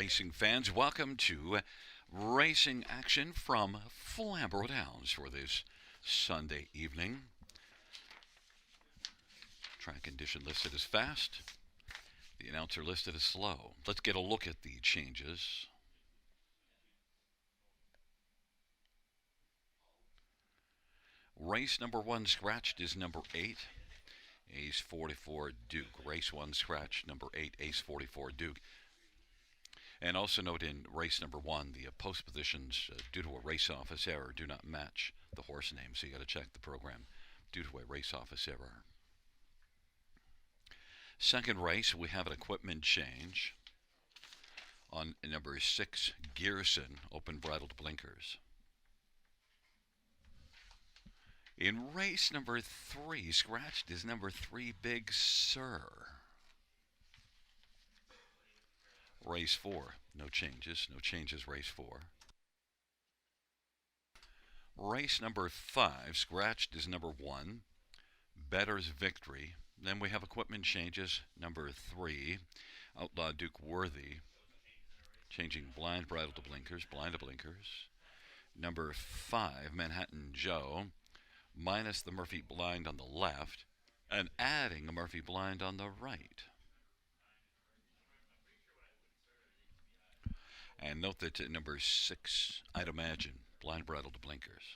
racing fans. Welcome to racing action from Flamboro Downs for this Sunday evening. Track condition listed as fast. The announcer listed as slow. Let's get a look at the changes. Race number 1 scratched is number 8, Ace 44 Duke. Race 1 scratched, number 8, Ace 44 Duke. And also note in race number 1, the post positions, due to a race office error, do not match the horse name, so you got to check the program due to a race office error. Second race, we have an equipment change on number 6, Gearson, open bridled blinkers. In race number 3, scratched is number 3, Big Sur. Race 4, no changes, race 4. Race number 5, scratched is number 1, Better's Victory. Then we have equipment changes, number 3, Outlaw Duke Worthy, changing blind bridle to blinkers, blind to blinkers. Number 5, Manhattan Joe, minus the Murphy blind on the left, and adding a Murphy blind on the right. And note that number 6, I'd imagine, blind bridle to blinkers.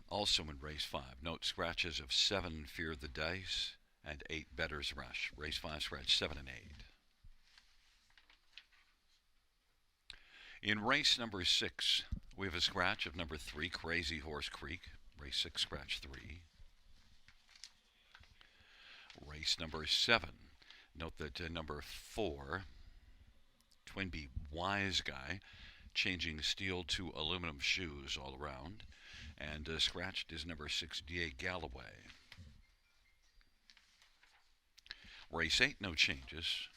Also in race 5, note scratches of 7, Fear the Dice, and 8, Better's Rush. Race 5, scratch 7 and 8. In race number 6, we have a scratch of number 3, Crazy Horse Creek. Race 6, scratch 3. Race number 7, note that number 4, Twin B Wise Guy, changing steel to aluminum shoes all around. And scratched is number 6, D.A. Galloway. Race 8, no changes.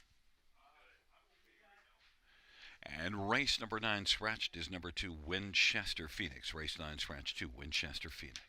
And race number 9, scratched is number 2, Winchester Phoenix. Race 9, scratch 2, Winchester Phoenix.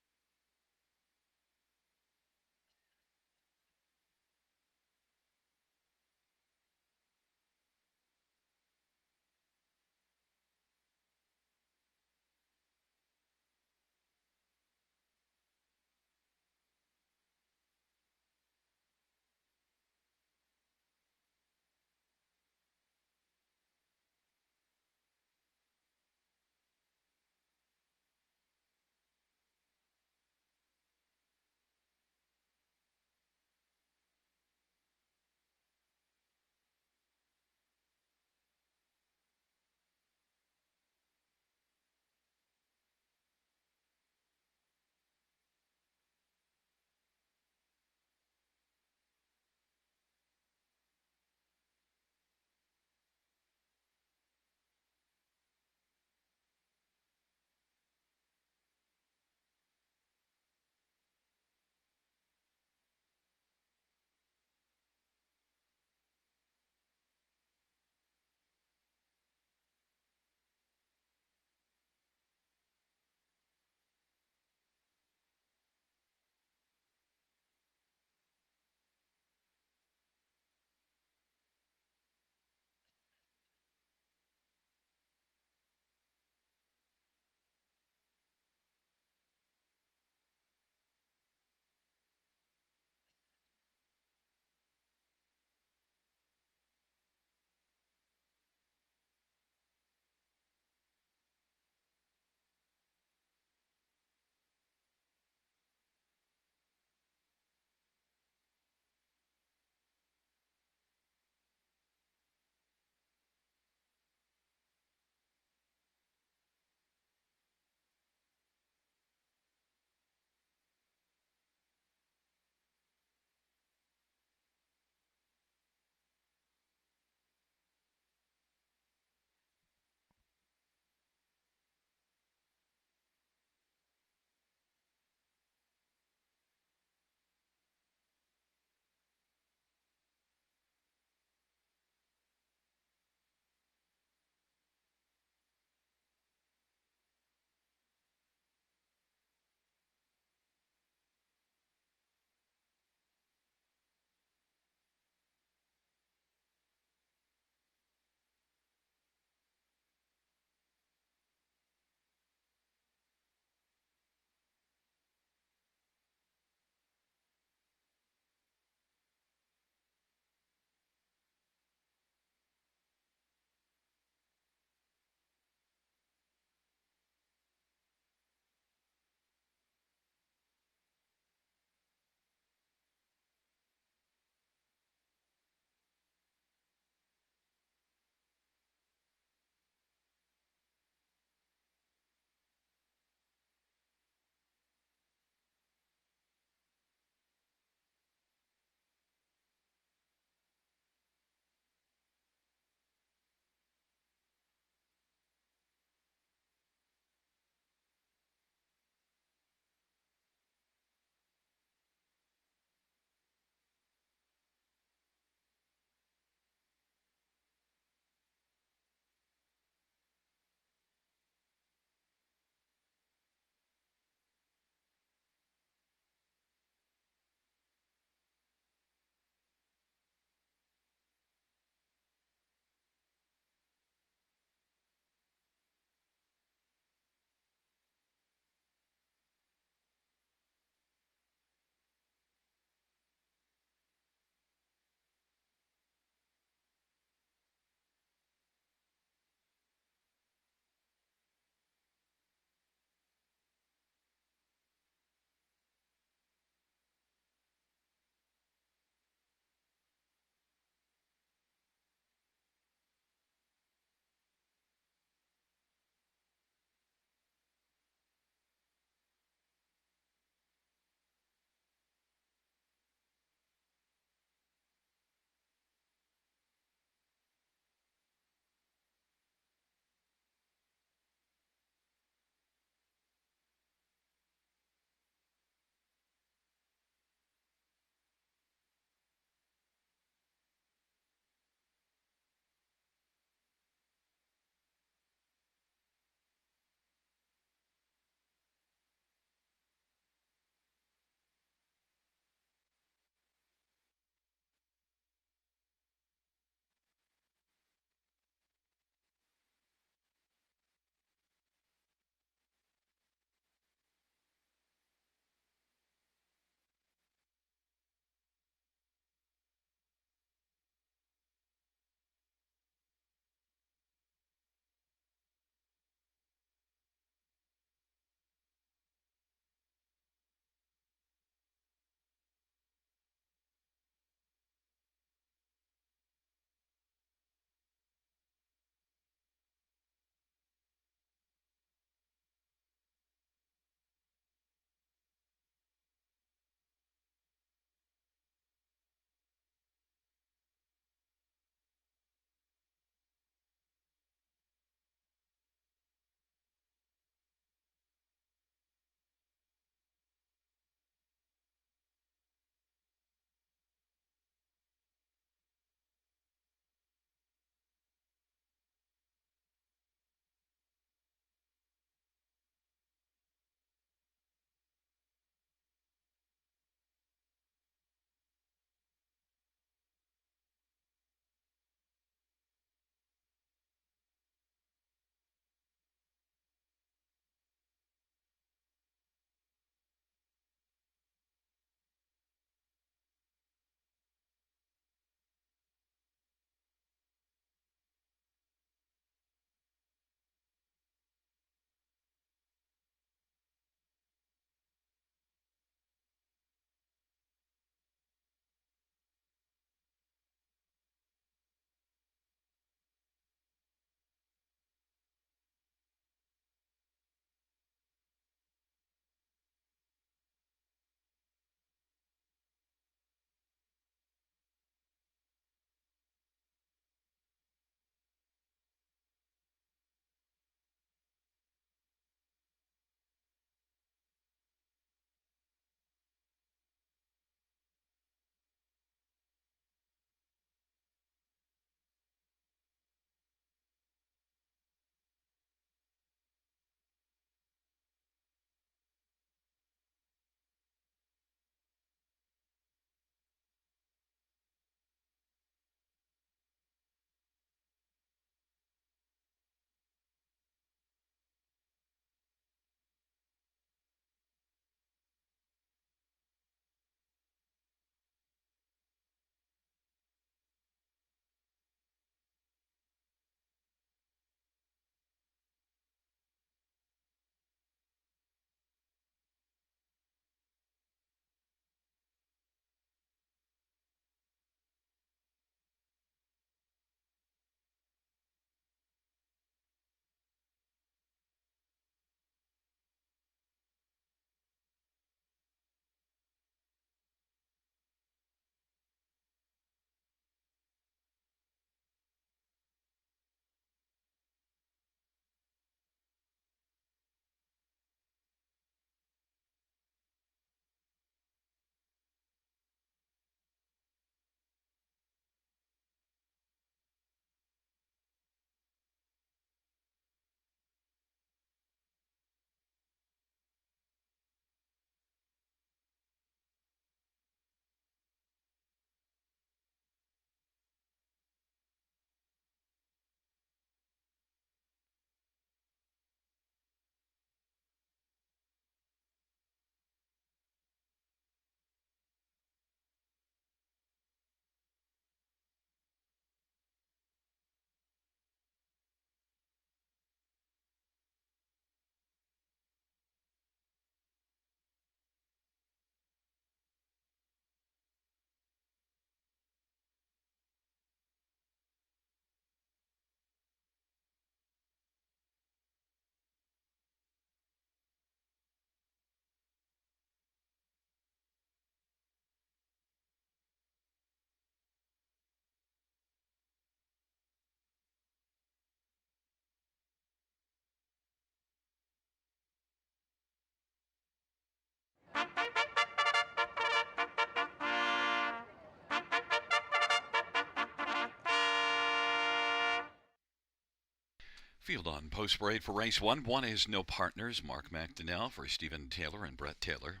Field on post parade for race one. One is No Partners, Mark McDonnell for Stephen Taylor and Brett Taylor.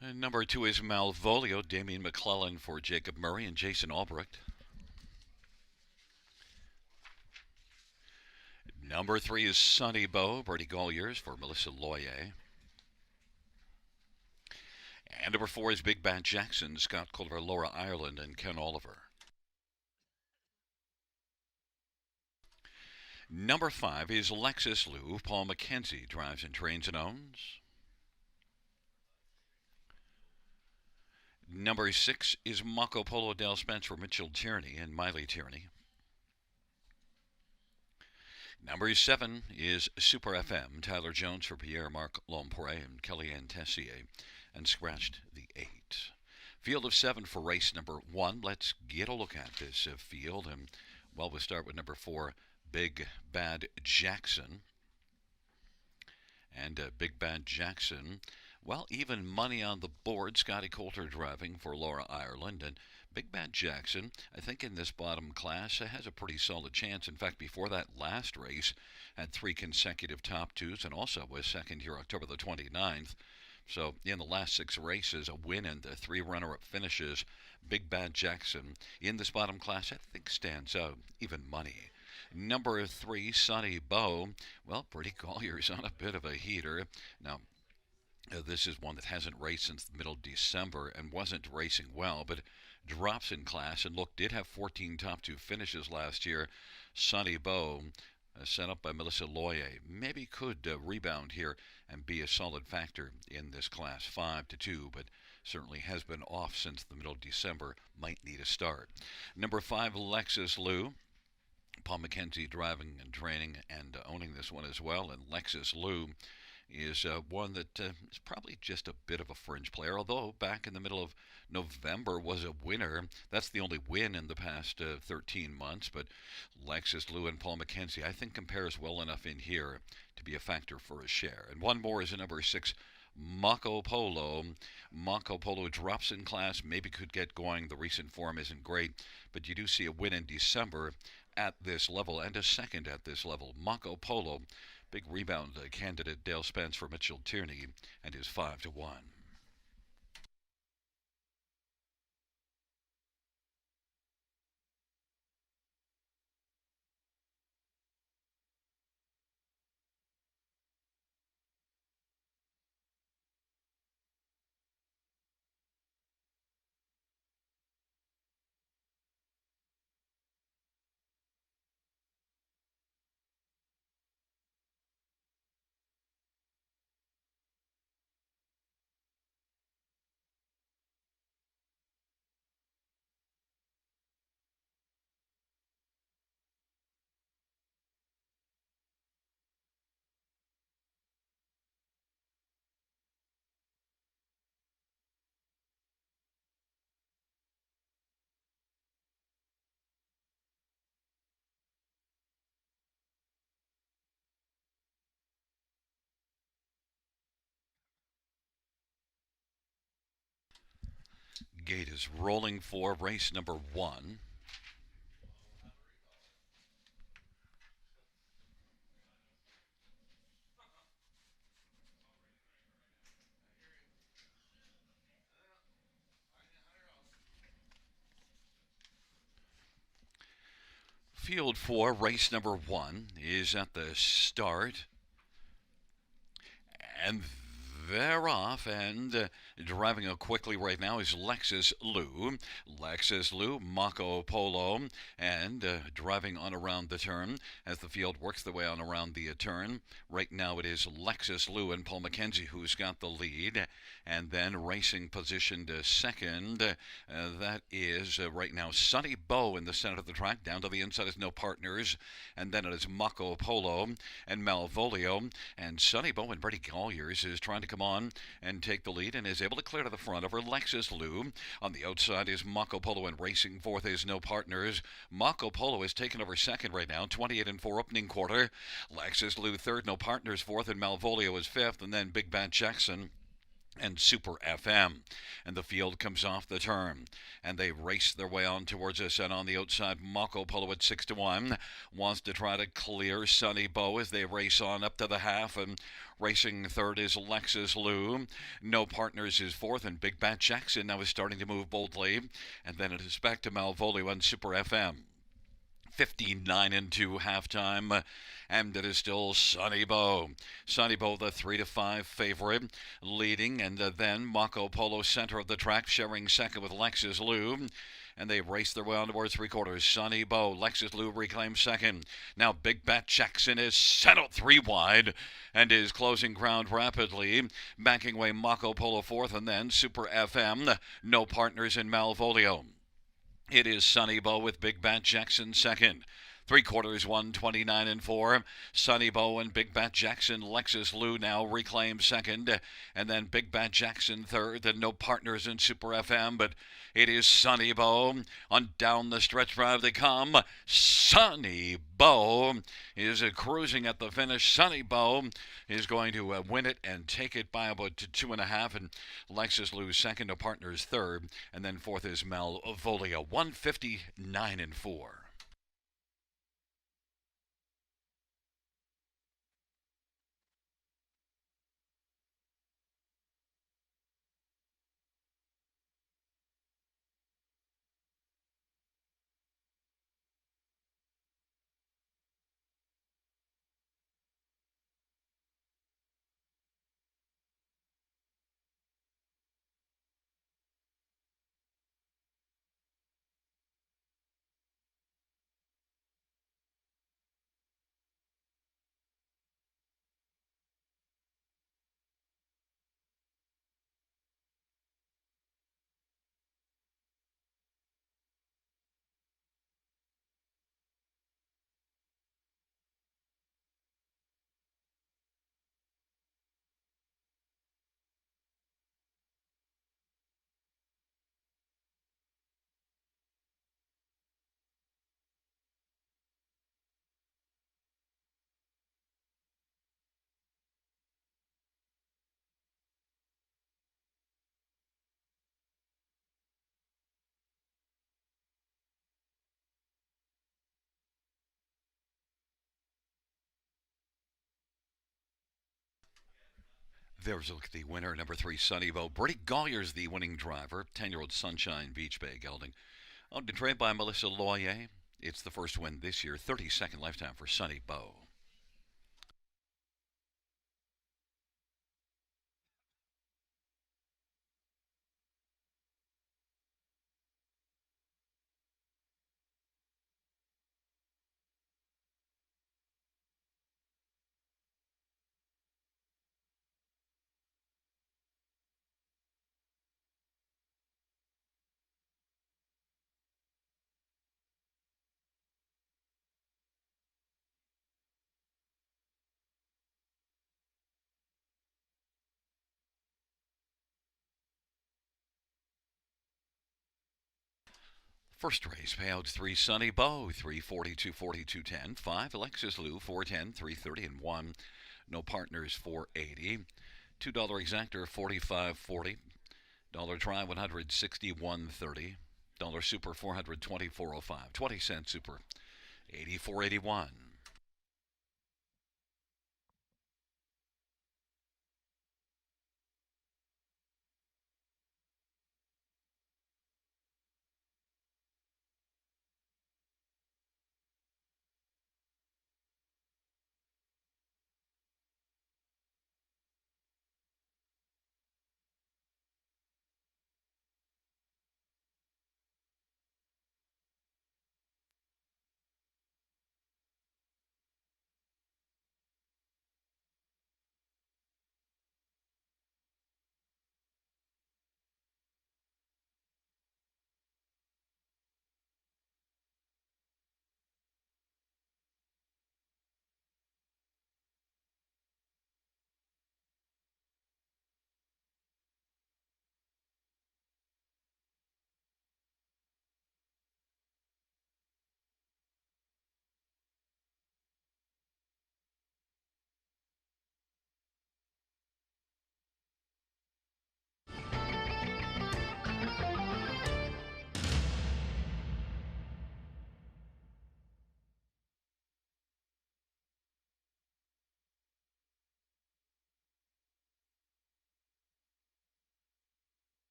And number two is Malvolio, Damian McClellan for Jacob Murray and Jason Albrecht. Number three is Sunny Bow, Bertie Golliers for Melissa Loyer. And number four is Big Bad Jackson, Scott Culver, Laura Ireland, and Ken Oliver. Number five is Lexus Lou, Paul McKenzie drives and trains and owns. Number six is Marco Polo Del Spence for Mitchell Tierney and Miley Tierney. Number seven is Super FM, Tyler Jones for Pierre-Marc Lompré and Kellyanne Tessier, and scratched the 8. Field of 7 for race number 1. Let's get a look at this field. And, well, we'll start with number 4, Big Bad Jackson. And Big Bad Jackson, well, even money on the board. Scotty Coulter driving for Laura Ireland. And Big Bad Jackson, I think in this bottom class, has a pretty solid chance. In fact, before that last race, had 3 consecutive top twos and also was second here October the 29th. So in the last 6 races, a win and 3 runner-up finishes. Big Bad Jackson in this bottom class, I think, stands out. Even money. Number 3, Sunny Bow. Well, Bertie Collier's on a bit of a heater. Now, this is one that hasn't raced since the middle of December and wasn't racing well, but drops in class. And look, did have 14 top 2 finishes last year. Sunny Bow, set up by Melissa Loyer, maybe could rebound here and be a solid factor in this class. 5-2, but certainly has been off since the middle of December. Might need a start. Number 5, Lexus Lou. Paul McKenzie driving and training and owning this one as well. And Lexus Lou is one that is probably just a bit of a fringe player, although back in the middle of November was a winner. That's the only win in the past 13 months, but Lexus Lou and Paul McKenzie, I think, compares well enough in here to be a factor for a share. And one more is a number 6, Marco Polo. Marco Polo drops in class, maybe could get going. The recent form isn't great, but you do see a win in December at this level and a second at this level. Marco Polo, big rebound candidate. Dale Spence for Mitchell Tierney and his 5-1. Gate is rolling for race number 1. Field 4, race number 1 is at the start. And they're off, and driving quickly right now is Lexus Lou. Lexus Lou, Marco Polo, and driving on around the turn as the field works their way on around the turn. Right now it is Lexus Lou and Paul McKenzie who's got the lead, and then racing positioned second. That is right now Sunny Bow in the center of the track. Down to the inside is No Partners, and then it is Marco Polo and Malvolio, and Sunny Bow and Bertie Colliers is trying to come come on and take the lead and is able to clear to the front over Lexus Lou. On the outside is Marco Polo, and racing fourth is No Partners. Marco Polo has taken over second right now, 28-4 opening quarter. Lexus Lou third, No Partners fourth, and Malvolio is fifth, and then Big Bad Jackson and Super FM. And the field comes off the turn, and they race their way on towards us. And on the outside, Marco Polo at 6-1 wants to try to clear Sunny Bow as they race on up to the half. And racing third is Lexus Lou. No Partners is fourth, and Big Bat Jackson now is starting to move boldly. And then it is back to Malvolio and Super FM. 59-2 halftime, and it is still Sunny Bow. Sunny Bow, the 3-5 favorite, leading, and then Marco Polo, center of the track, sharing second with Lexus Lou. And they race their way on towards three quarters. Sunny Bow, Lexus Lou reclaims second. Now Big Bat Jackson is sent out three wide and is closing ground rapidly. Backing away Marco Polo fourth, and then Super FM, No Partners in Malvolio. It is Sunny Bow with Big Bat Jackson second. Three quarters, 129-4. Sunny Bow and Big Bat Jackson. Lexus Lou now reclaims second. And then Big Bat Jackson third. And No Partners in Super FM. But it is Sunny Bow. On down the stretch drive they come. Sunny Bow is cruising at the finish. Sunny Bow is going to win it and take it by about 2.5. And Lexus Lou second. No Partners third. And then fourth is Malvolio. 159-4. There's a look at the winner, number 3, Sunny Bow. Brady Golyer's the winning driver, 10-year-old Sunshine Beach Bay gelding. Owned and trained by Melissa Loyer. It's the first win this year, 32nd lifetime for Sunny Bow. First race, payouts 3, Sunny Bow, 342, 42, 10. 5, Alexis Lou, 410, 330, and 1. No Partners, 480. $2 exactor, 45.40. Dollar try, 161.30. Dollar super, 424.05. 20-cent super, 84.81.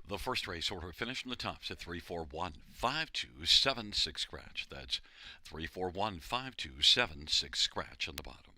The first race order finished from the tops at 3415276 scratch. That's 3415276 scratch on the bottom.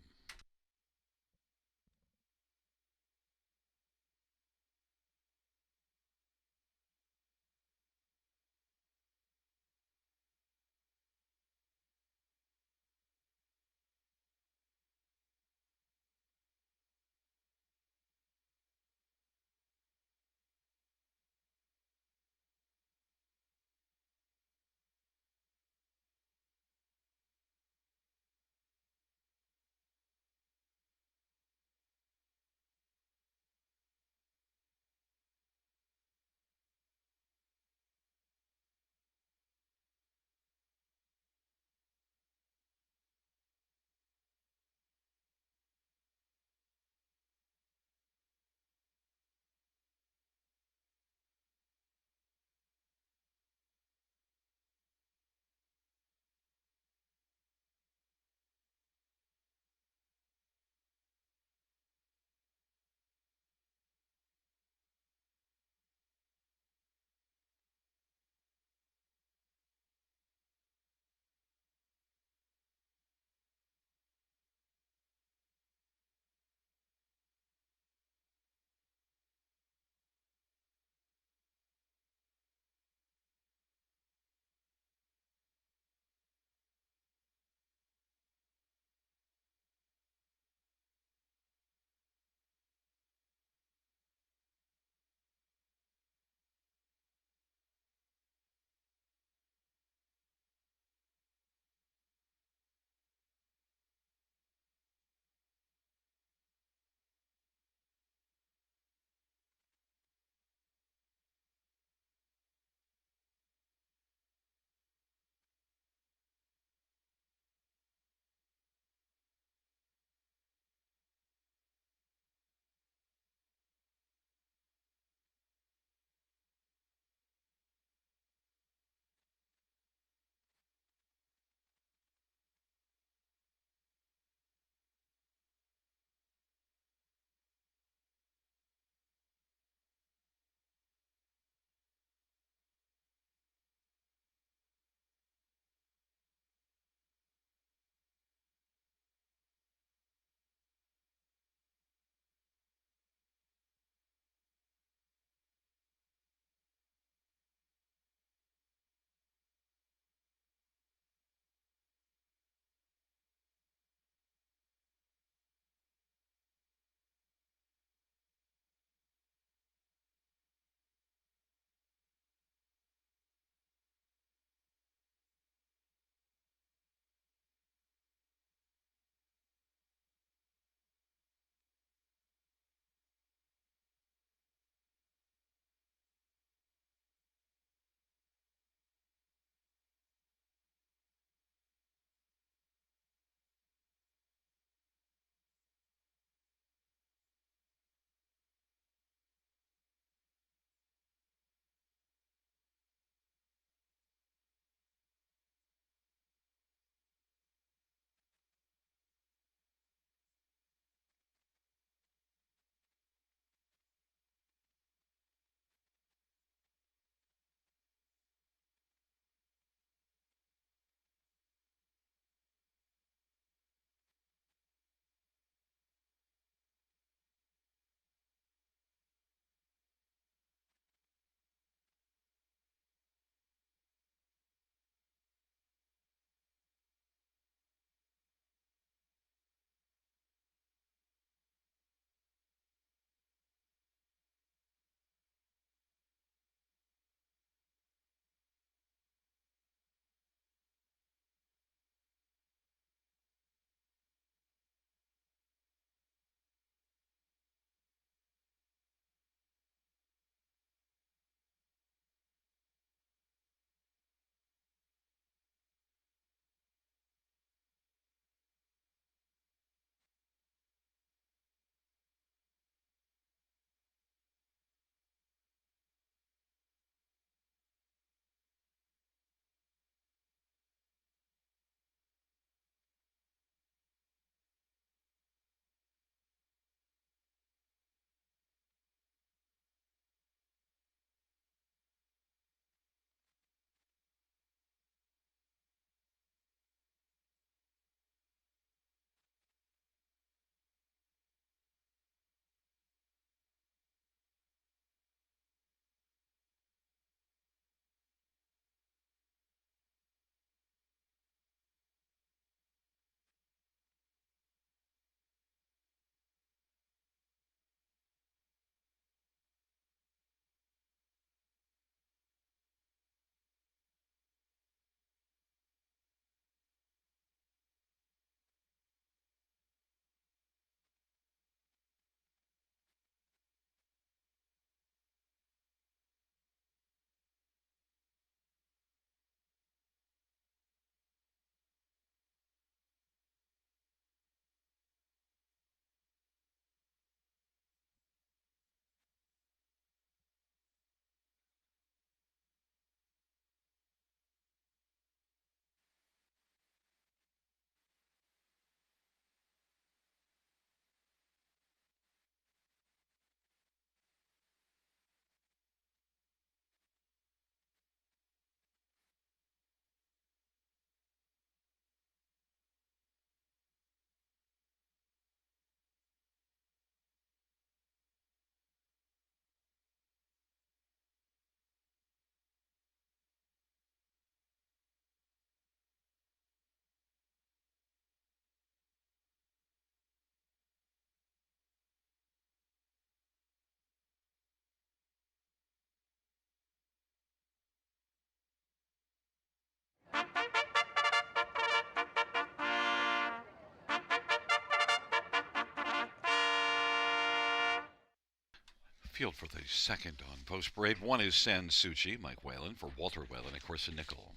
Field for the second on Post Parade. One is Sansucci, Mike Whalen for Walter Whalen, of course, a nickel.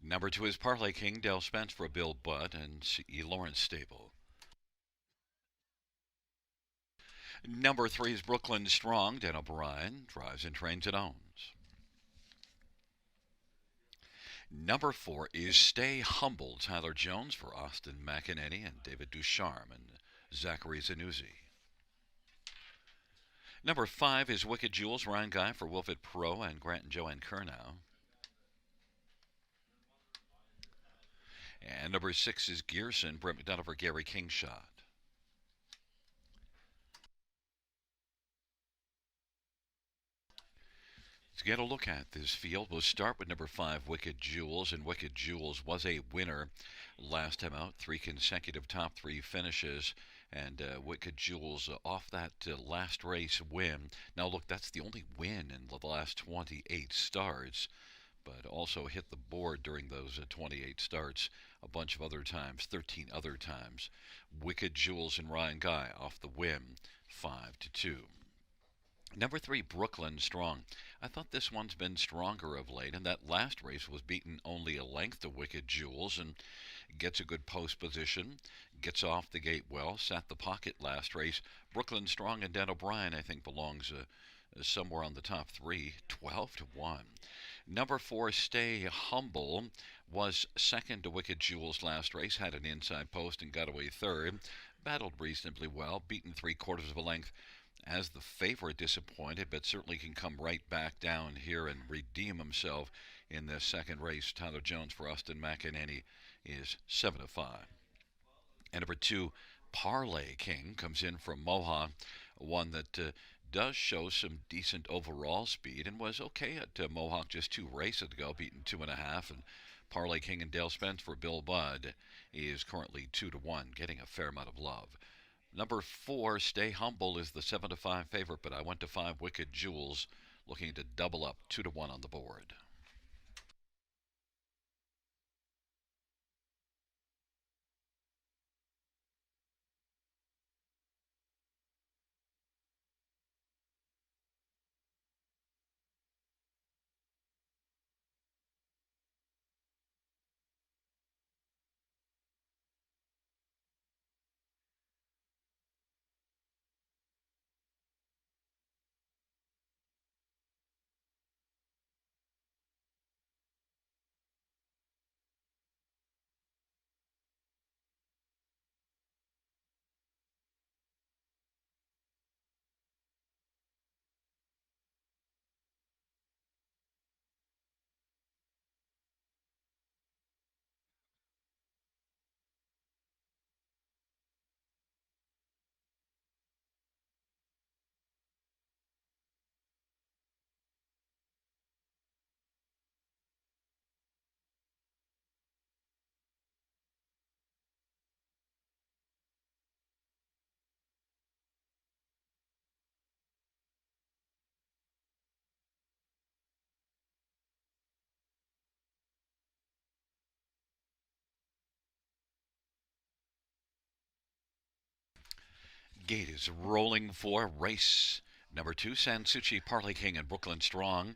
Number 2 is Parlay King, Dale Spence for Bill Budd and C.E. Lawrence Stable. Number 3 is Brooklyn Strong, Dan O'Brien, drives and trains and owns. Number 4 is Stay Humble, Tyler Jones for Austin McEnany and David Ducharme and Zachary Zanuzzi. Number 5 is Wicked Jewels, Ryan Guy for Wilfred Pro and Grant and Joanne Kernow. And number 6 is Gearson, Brett McDonough for Gary Kingshot. To get a look at this field, we'll start with number 5, Wicked Jewels, and Wicked Jewels was a winner last time out, 3 consecutive top 3 finishes, and Wicked Jewels off that last race win. Now look, that's the only win in the last 28 starts, but also hit the board during those 28 starts a bunch of other times, 13 other times. Wicked Jewels and Ryan Guy off the win, 5-2. Number 3, Brooklyn Strong. I thought this one's been stronger of late, and that last race was beaten only a length to Wicked Jewels and gets a good post position, gets off the gate well, sat the pocket last race. Brooklyn Strong and Dan O'Brien, I think, belongs somewhere on the top 3, 12-1. Number 4, Stay Humble, was second to Wicked Jewels last race, had an inside post and got away third. Battled reasonably well, beaten 3/4 of a length as the favorite, disappointed, but certainly can come right back down here and redeem himself in this second race. Tyler Jones for Austin McEnany is 7-5. And number 2, Parlay King, comes in from Mohawk, one that does show some decent overall speed and was okay at Mohawk just 2 races ago, beaten 2.5. And Parlay King and Dale Spence for Bill Budd is currently 2-1, getting a fair amount of love. Number 4, Stay Humble, is the 7-5 favorite, but I went to 5, Wicked Jewels, looking to double up, 2-1 on the board. Gate is rolling for race number 2, Sansucci, Parlay King, and Brooklyn Strong,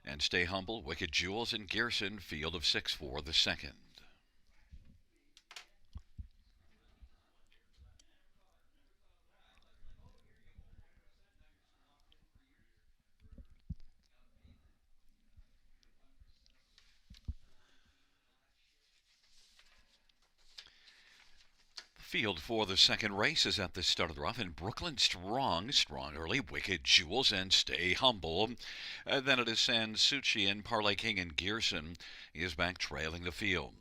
and Stay Humble, Wicked Jewels, and Gearson, field of 6 for the second. Field for the second race is at the start of the rough, and Brooklyn Strong early, Wicked Jewels, and Stay Humble. Then it is Sansucci and Parlay King, and Gearson is back trailing the field.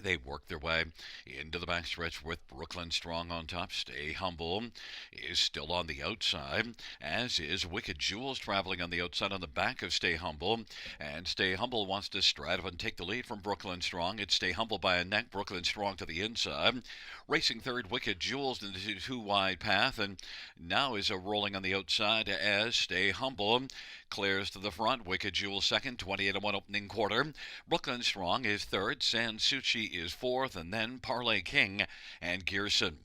They work their way into the backstretch with Brooklyn Strong on top. Stay Humble is still on the outside, as is Wicked Jewels traveling on the outside on the back of Stay Humble. And Stay Humble wants to straddle and take the lead from Brooklyn Strong. It's Stay Humble by a neck, Brooklyn Strong to the inside. Racing third, Wicked Jewels into the 2-wide path, and now is rolling on the outside as Stay Humble clears to the front. Wicked Jewels second, 28-1 opening quarter. Brooklyn Strong is third. Sansucci is fourth, and then Parlay King and Gearson.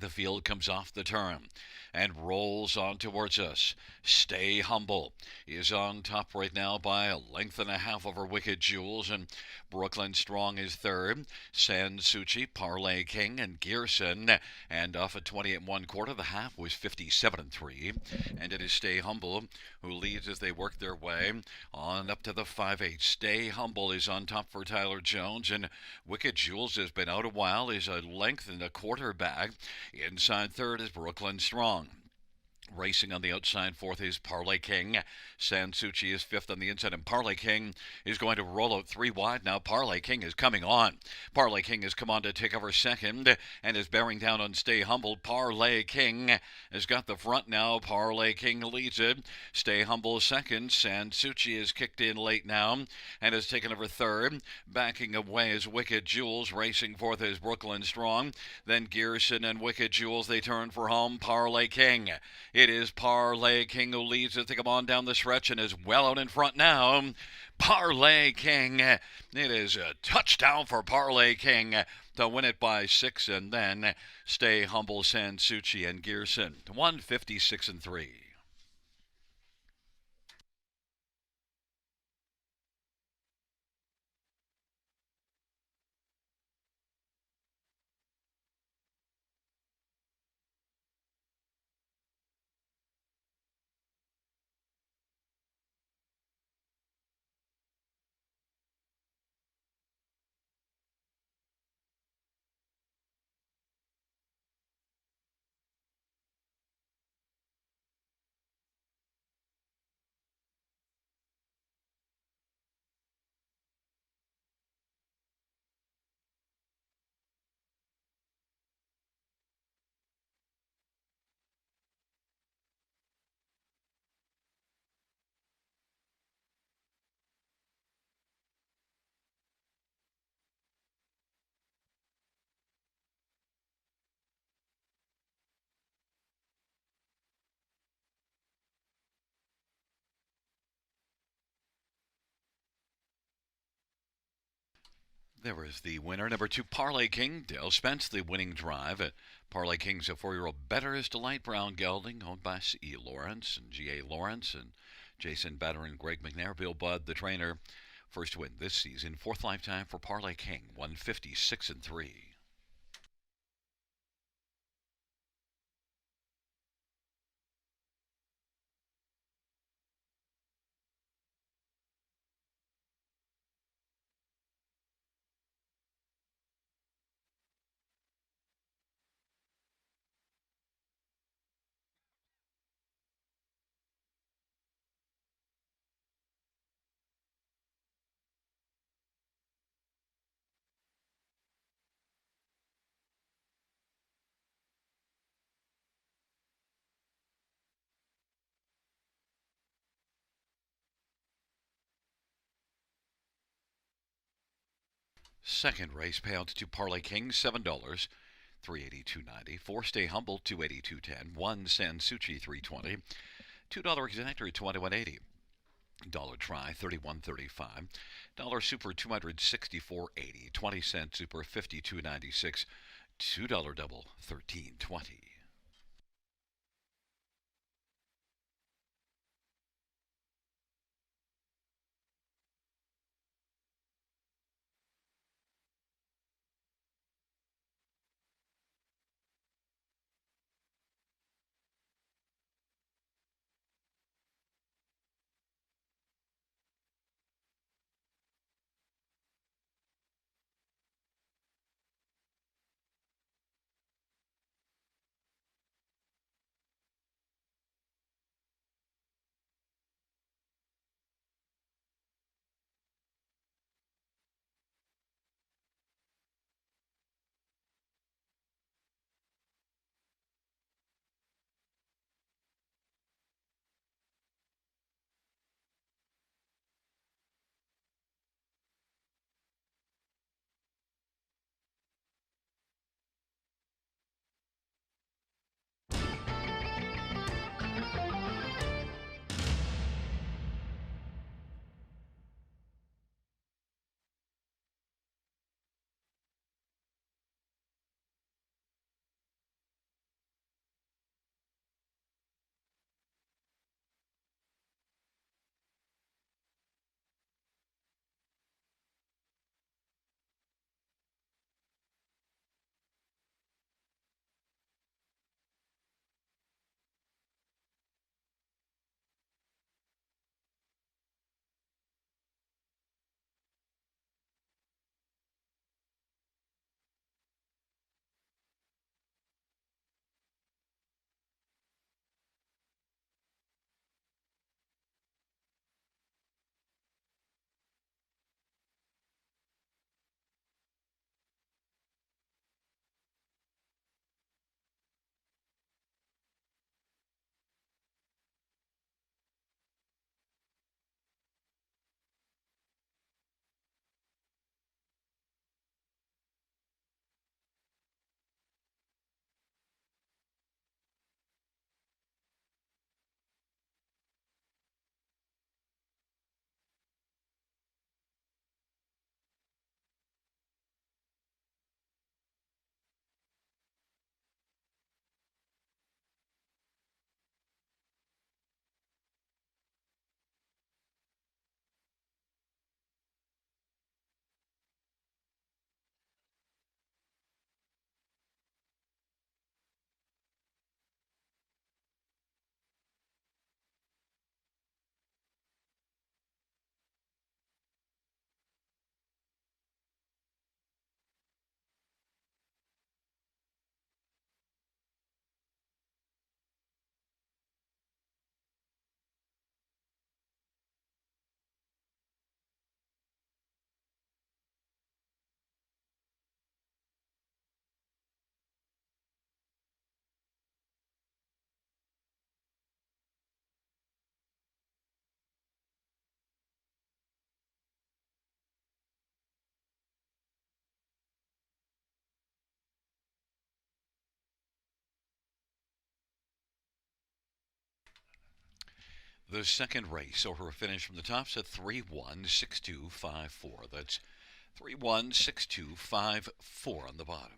The field comes off the turn and rolls on towards us. Stay Humble is on top right now by a length and a half over Wicked Jules, and Brooklyn Strong is third. Sansuchi, Parlay King, and Gearson. And off at 28 1/4, the half was 57-3. And it is Stay Humble who leads as they work their way on up to the 5/8. Stay Humble is on top for Tyler Jones, and Wicked Jules has been out a while, is a length and a quarter back. Inside third is Brooklyn Strong. Racing on the outside, fourth is Parlay King. Sansuchi is fifth on the inside, and Parlay King is going to roll out three wide now. Parlay King is coming on. Parlay King has come on to take over second and is bearing down on Stay Humble. Parlay King has got the front now. Parlay King leads it. Stay Humble second. Sansuchi is kicked in late now and has taken over third. Backing away is Wicked Jules. Racing fourth is Brooklyn Strong. Then Gearson and Wicked Jules, they turn for home. Parlay King. It is Parlay King who leads as they come on down the stretch and is well out in front now. Parlay King. It is a touchdown for Parlay King to win it by 6, and then Stay Humble, Sansuchi, and Gearson. 156-3. There is the winner, number 2, Parlay King. Dale Spence, the winning drive. Parlay King's a 4-year-old better is Delight Brown Gelding, owned by C.E. Lawrence and G.A. Lawrence and Jason Batter and Greg McNair. Bill Budd, the trainer, first win this season. Fourth lifetime for Parlay King, 156-3. Second race payout to Parlay King, $7, 382.90. 4 Stay Humble, 282.10. 1 Sansuchi, 320. $2 Exactor, 21.80. Dollar Try, 31.35. Dollar Super, 264.80. 20-cent Super, 52.96. $2 Double, 13.20. The second race, so her finish from the top set 3-1-6-2-5-4. That's 3-1-6-2-5-4 on the bottom.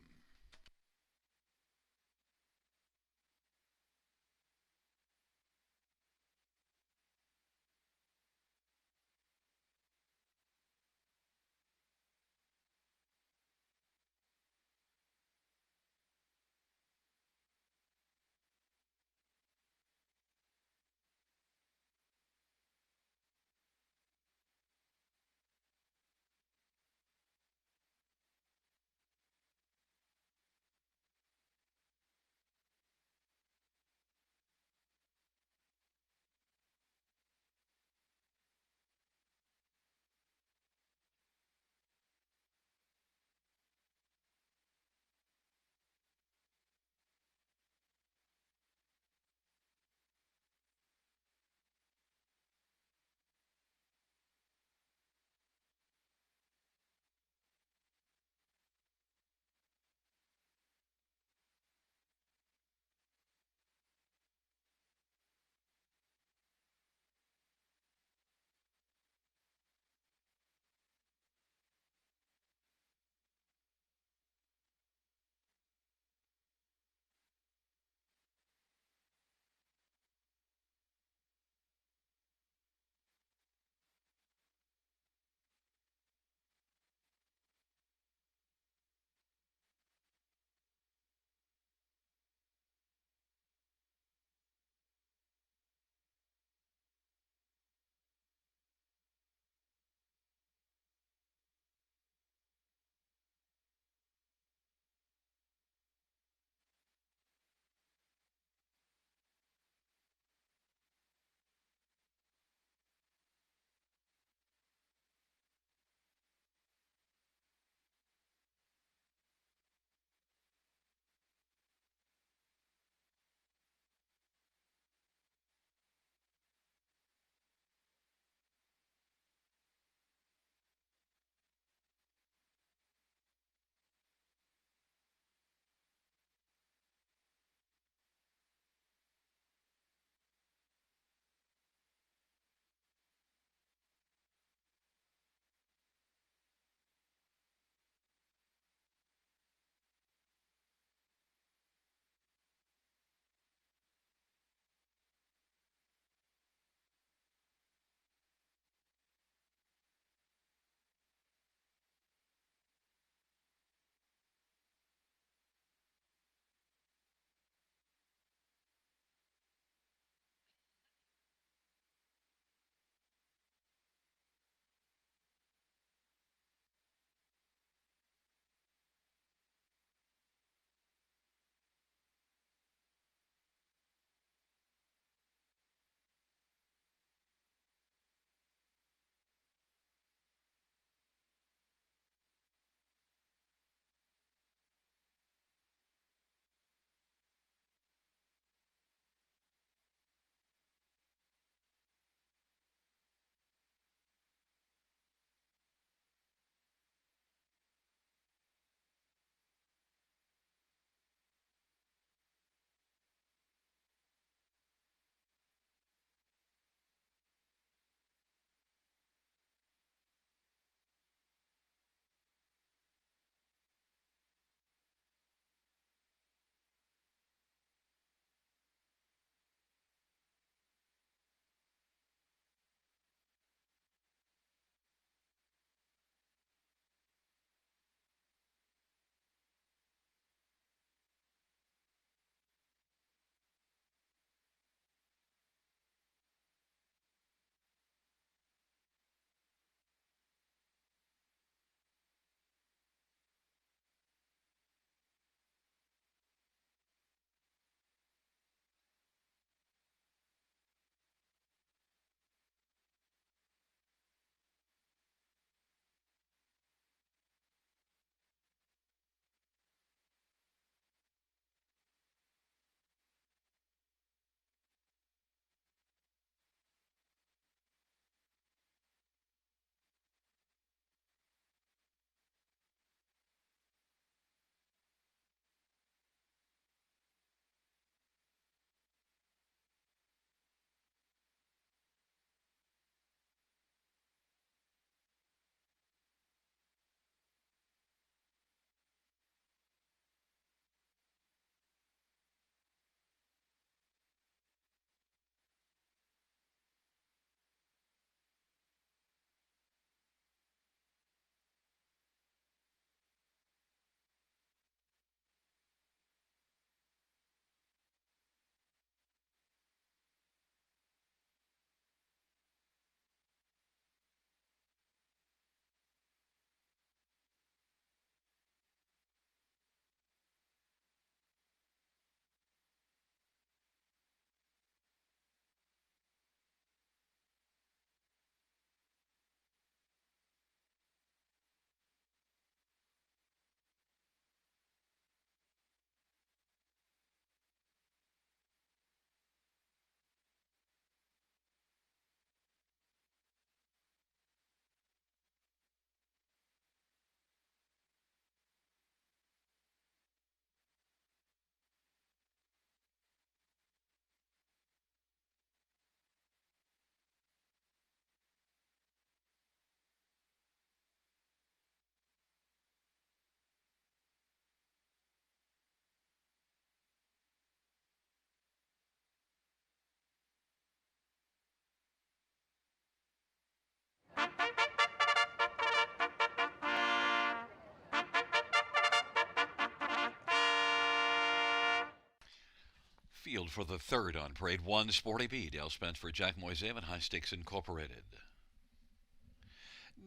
Field for the third on parade 1, Sporty B, Dale Spence for Jack Moisev and High Stakes Incorporated.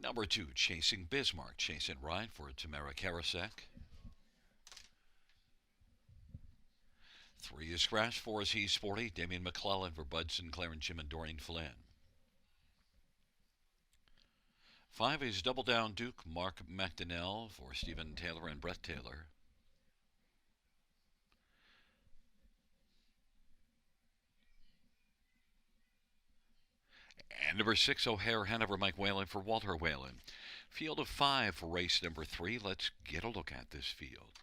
Number 2, Chasing Bismarck, chase and ride for Tamara Karasek. 3 is scratched, 4 is He's Sporty, Damian McClellan for Bud Sinclair and Jim and Doreen Flynn. 5 is Double Down Duke, Mark McDonnell for Stephen Taylor and Brett Taylor. And number 6, O'Hare Hanover, Mike Whalen for Walter Whalen. Field of 5 for race number 3. Let's get a look at this field.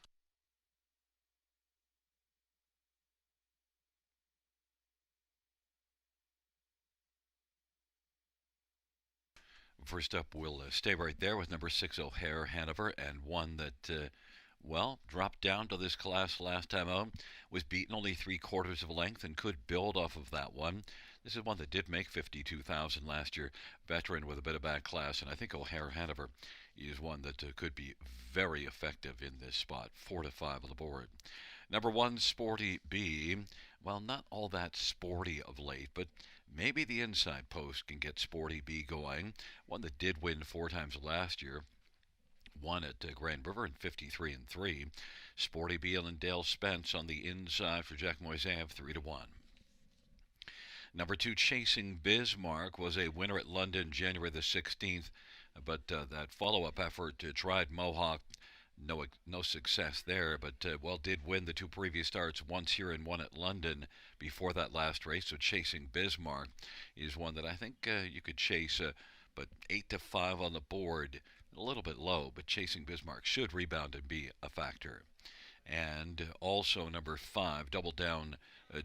First up, we'll stay right there with number 6, O'Hare Hanover, and one that, dropped down to this class last time out, was beaten only 3/4 of a length and could build off of that one. This is one that did make 52,000 last year, veteran with a bit of bad class, and I think O'Hare Hanover is one that could be very effective in this spot. 4 to 5 on the board. Number 1, Sporty B. Well, not all that sporty of late, but maybe the inside post can get Sporty B going. One that did win 4 times last year. Won at Grand River in 53-3. Sporty B and Dale Spence on the inside for Jack Moisev, 3 to 1. Number 2, Chasing Bismarck, was a winner at London January the 16th, but that follow-up effort tried Mohawk. No success there, but did win the 2 previous starts, once here and one at London before that last race. So Chasing Bismarck is one that I think you could chase, but 8 to 5 on the board, a little bit low, but Chasing Bismarck should rebound and be a factor. And also number 5, Double Down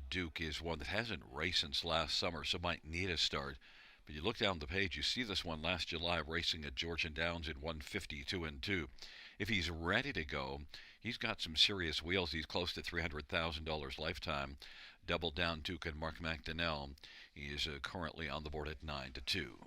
Duke, is one that hasn't raced since last summer, so might need a start. But you look down the page, you see this one last July racing at Georgian Downs in 152-2. If he's ready to go, he's got some serious wheels. He's close to $300,000 lifetime. Double Down Duke and Mark McDonnell. He is currently on the board at 9 to 2.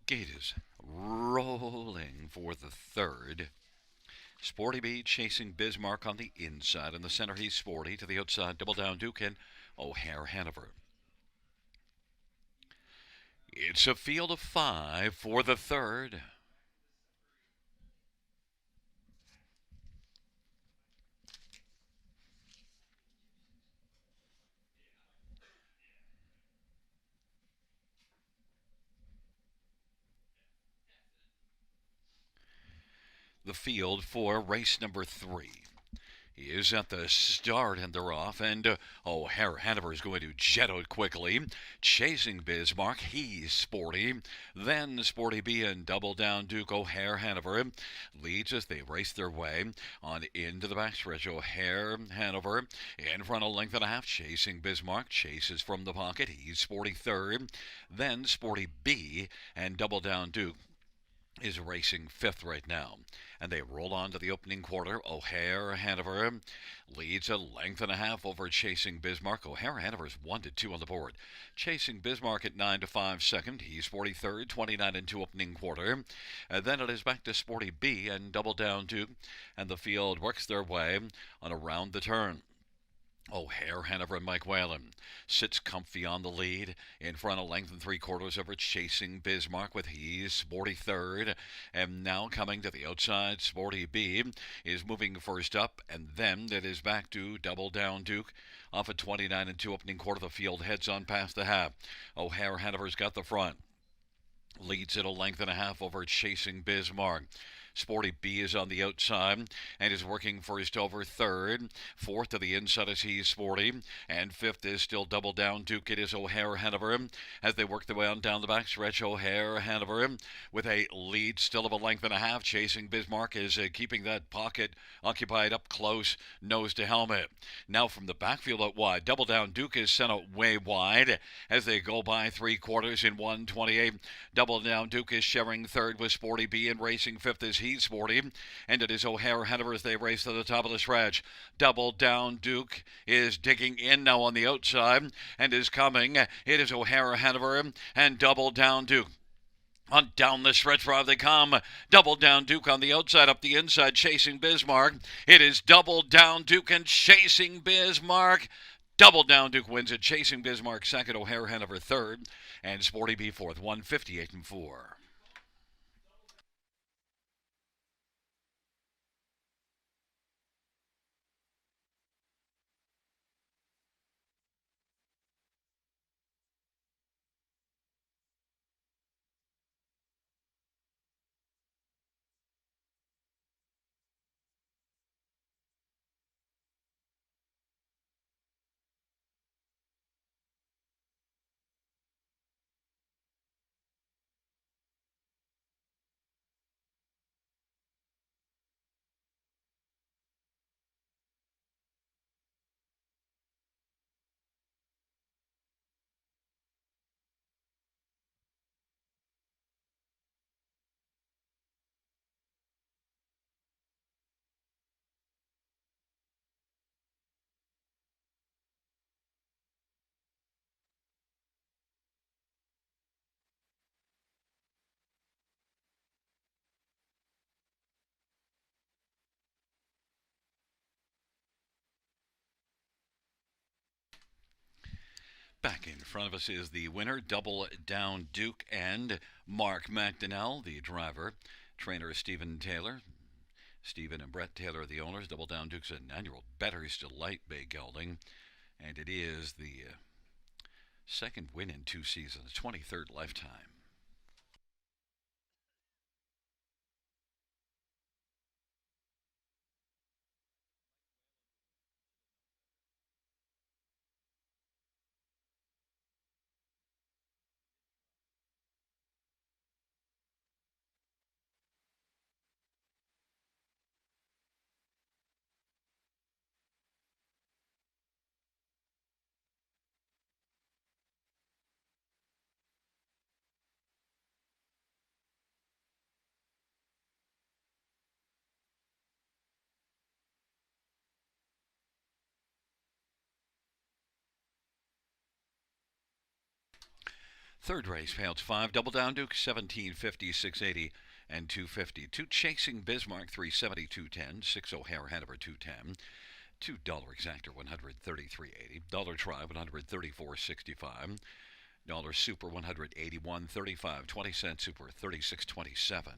Gate is rolling for the third. Sporty B Chasing Bismarck on the inside. In the center, he's Sporty. To the outside, Double Down Duke and O'Hare Hanover. It's a field of 5 for the third. The field for race number 3 is at the start, and they're off, and O'Hare Hanover is going to jet out quickly. Chasing Bismarck, he's Sporty. Then Sporty B and Double Down Duke. O'Hare Hanover leads as they race their way on into the backstretch. O'Hare Hanover in front, a length and a half. Chasing Bismarck chases from the pocket. He's Sporty third. Then Sporty B and Double Down Duke is racing 5th right now. And they roll on to the opening quarter. O'Hare Hanover leads a length and a half over Chasing Bismarck. O'Hare Hanover is 1 to 2 on the board. Chasing Bismarck at 9 to 5 second. He's 43rd, 29 and 2 opening quarter. And then it is back to Sporty B and Double Down Duke. And the field works their way on around the turn. O'Hare, Hanover, and Mike Whalen sits comfy on the lead. In front, a length and three quarters over Chasing Bismarck with He's Sporty third. And now coming to the outside, Sporty B is moving first up. And then it is back to Double Down Duke. Off at 29 and 2 opening quarter, the field heads on past the half. O'Hare, Hanover's got the front. Leads it a length and a half over Chasing Bismarck. Sporty B is on the outside and is working first over third. Fourth to the inside is He's Sporty. And fifth is still Double Down Duke. It is O'Hare Hanover. As they work their way on down the back stretch, O'Hare Hanover with a lead still of a length and a half. Chasing Bismarck is keeping that pocket occupied up close, nose to helmet. Now from the backfield out wide, Double Down Duke is sent out way wide as they go by three quarters in 1:28. Double Down Duke is sharing third with Sporty B, and racing fifth is He's Sporty. And it is O'Hare Hanover as they race to the top of the stretch. Double Down Duke is digging in now on the outside and is coming. It is O'Hare Hanover and Double Down Duke. On down the stretch drive they come. Double Down Duke on the outside, up the inside, Chasing Bismarck. It is Double Down Duke and Chasing Bismarck. Double Down Duke wins it. Chasing Bismarck second, O'Hare Hanover third, and Sporty B fourth. 158 and 4. Back in front of us is the winner, Double Down Duke, and Mark McDonnell, the driver. Trainer Stephen Taylor. Stephen and Brett Taylor are the owners. Double Down Duke's an annual Better's Delight Bay gelding, and it is the second win in 2 seasons, 23rd lifetime. Third race, payouts 5. Double Down Duke, 1750, 680, and 250. 2 Chasing Bismarck, 370, 210. 6 O'Hare Hanover, 210. $2 exactor, 133.80. Dollar try, 134.65. Dollar super, 181.35. 20-cent super, 36.27.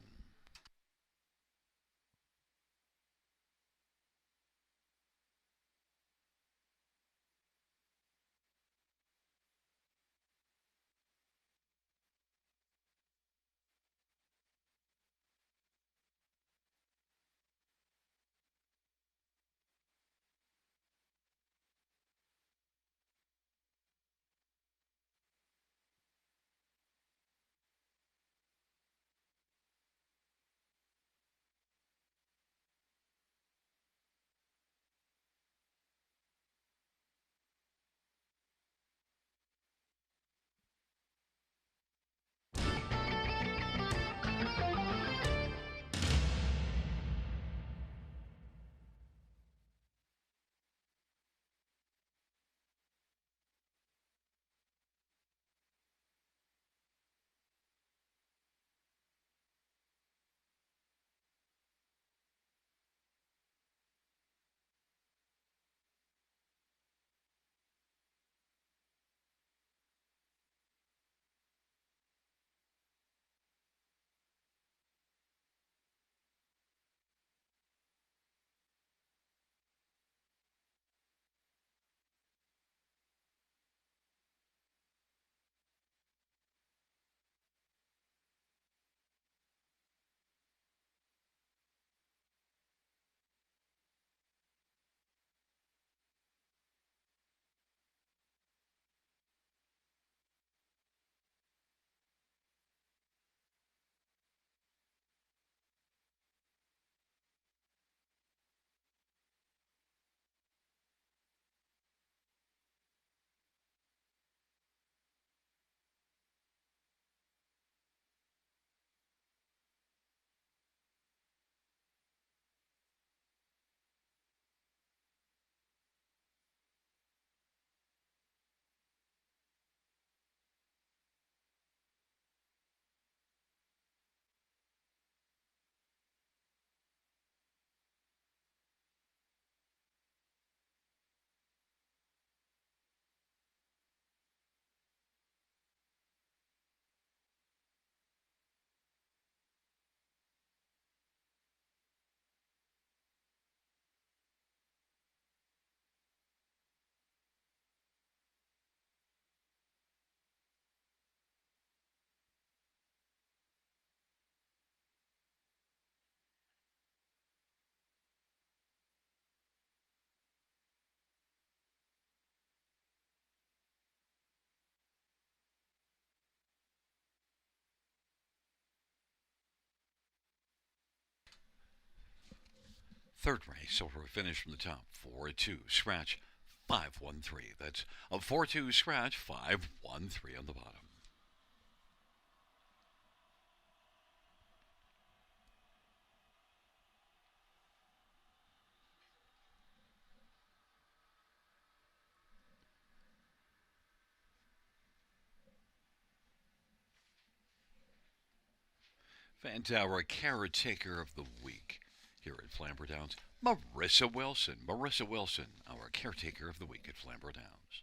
Third race, so we're finished from the top. 4-2, scratch 513. That's a 4-2, scratch 513 on the bottom. And our caretaker of the week here at Flamboro Downs, Marissa Wilson. Marissa Wilson, our caretaker of the week at Flamboro Downs.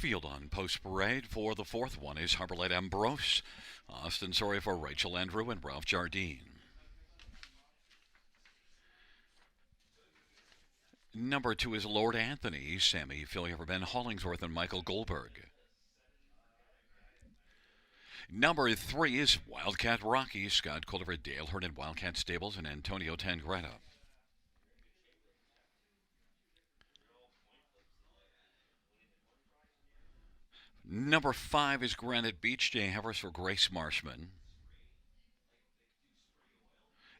Field on Post Parade for the fourth one is Harborlight Ambrose. Austin Sorry for Rachel Andrew and Ralph Jardine. Number 2 is Lord Anthony, Sammy Fillier for Ben Hollingsworth and Michael Goldberg. Number 3 is Wildcat Rocky, Scott Culver, Dale Hurd and Wildcat Stables and Antonio Tangretta. Number 5 is Granite Beach, Jay Havers for Grace Marshman.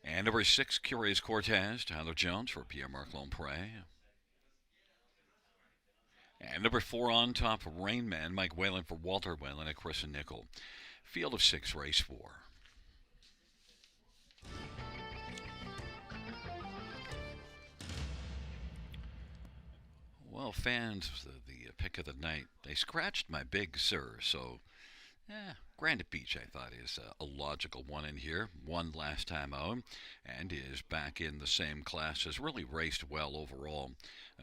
And number 6, Curious Cortez, Tyler Jones for Pierre-Marc Lompré. And number 4 on top, Rain Man, Mike Whalen for Walter Whalen and Chris and Nickel. Field of 6, race 4. Well, fans, the pick of the night, they scratched my Big Sur, so Granite Beach, I thought, is a logical one in here. Won last time out and is back in the same class. Has really raced well overall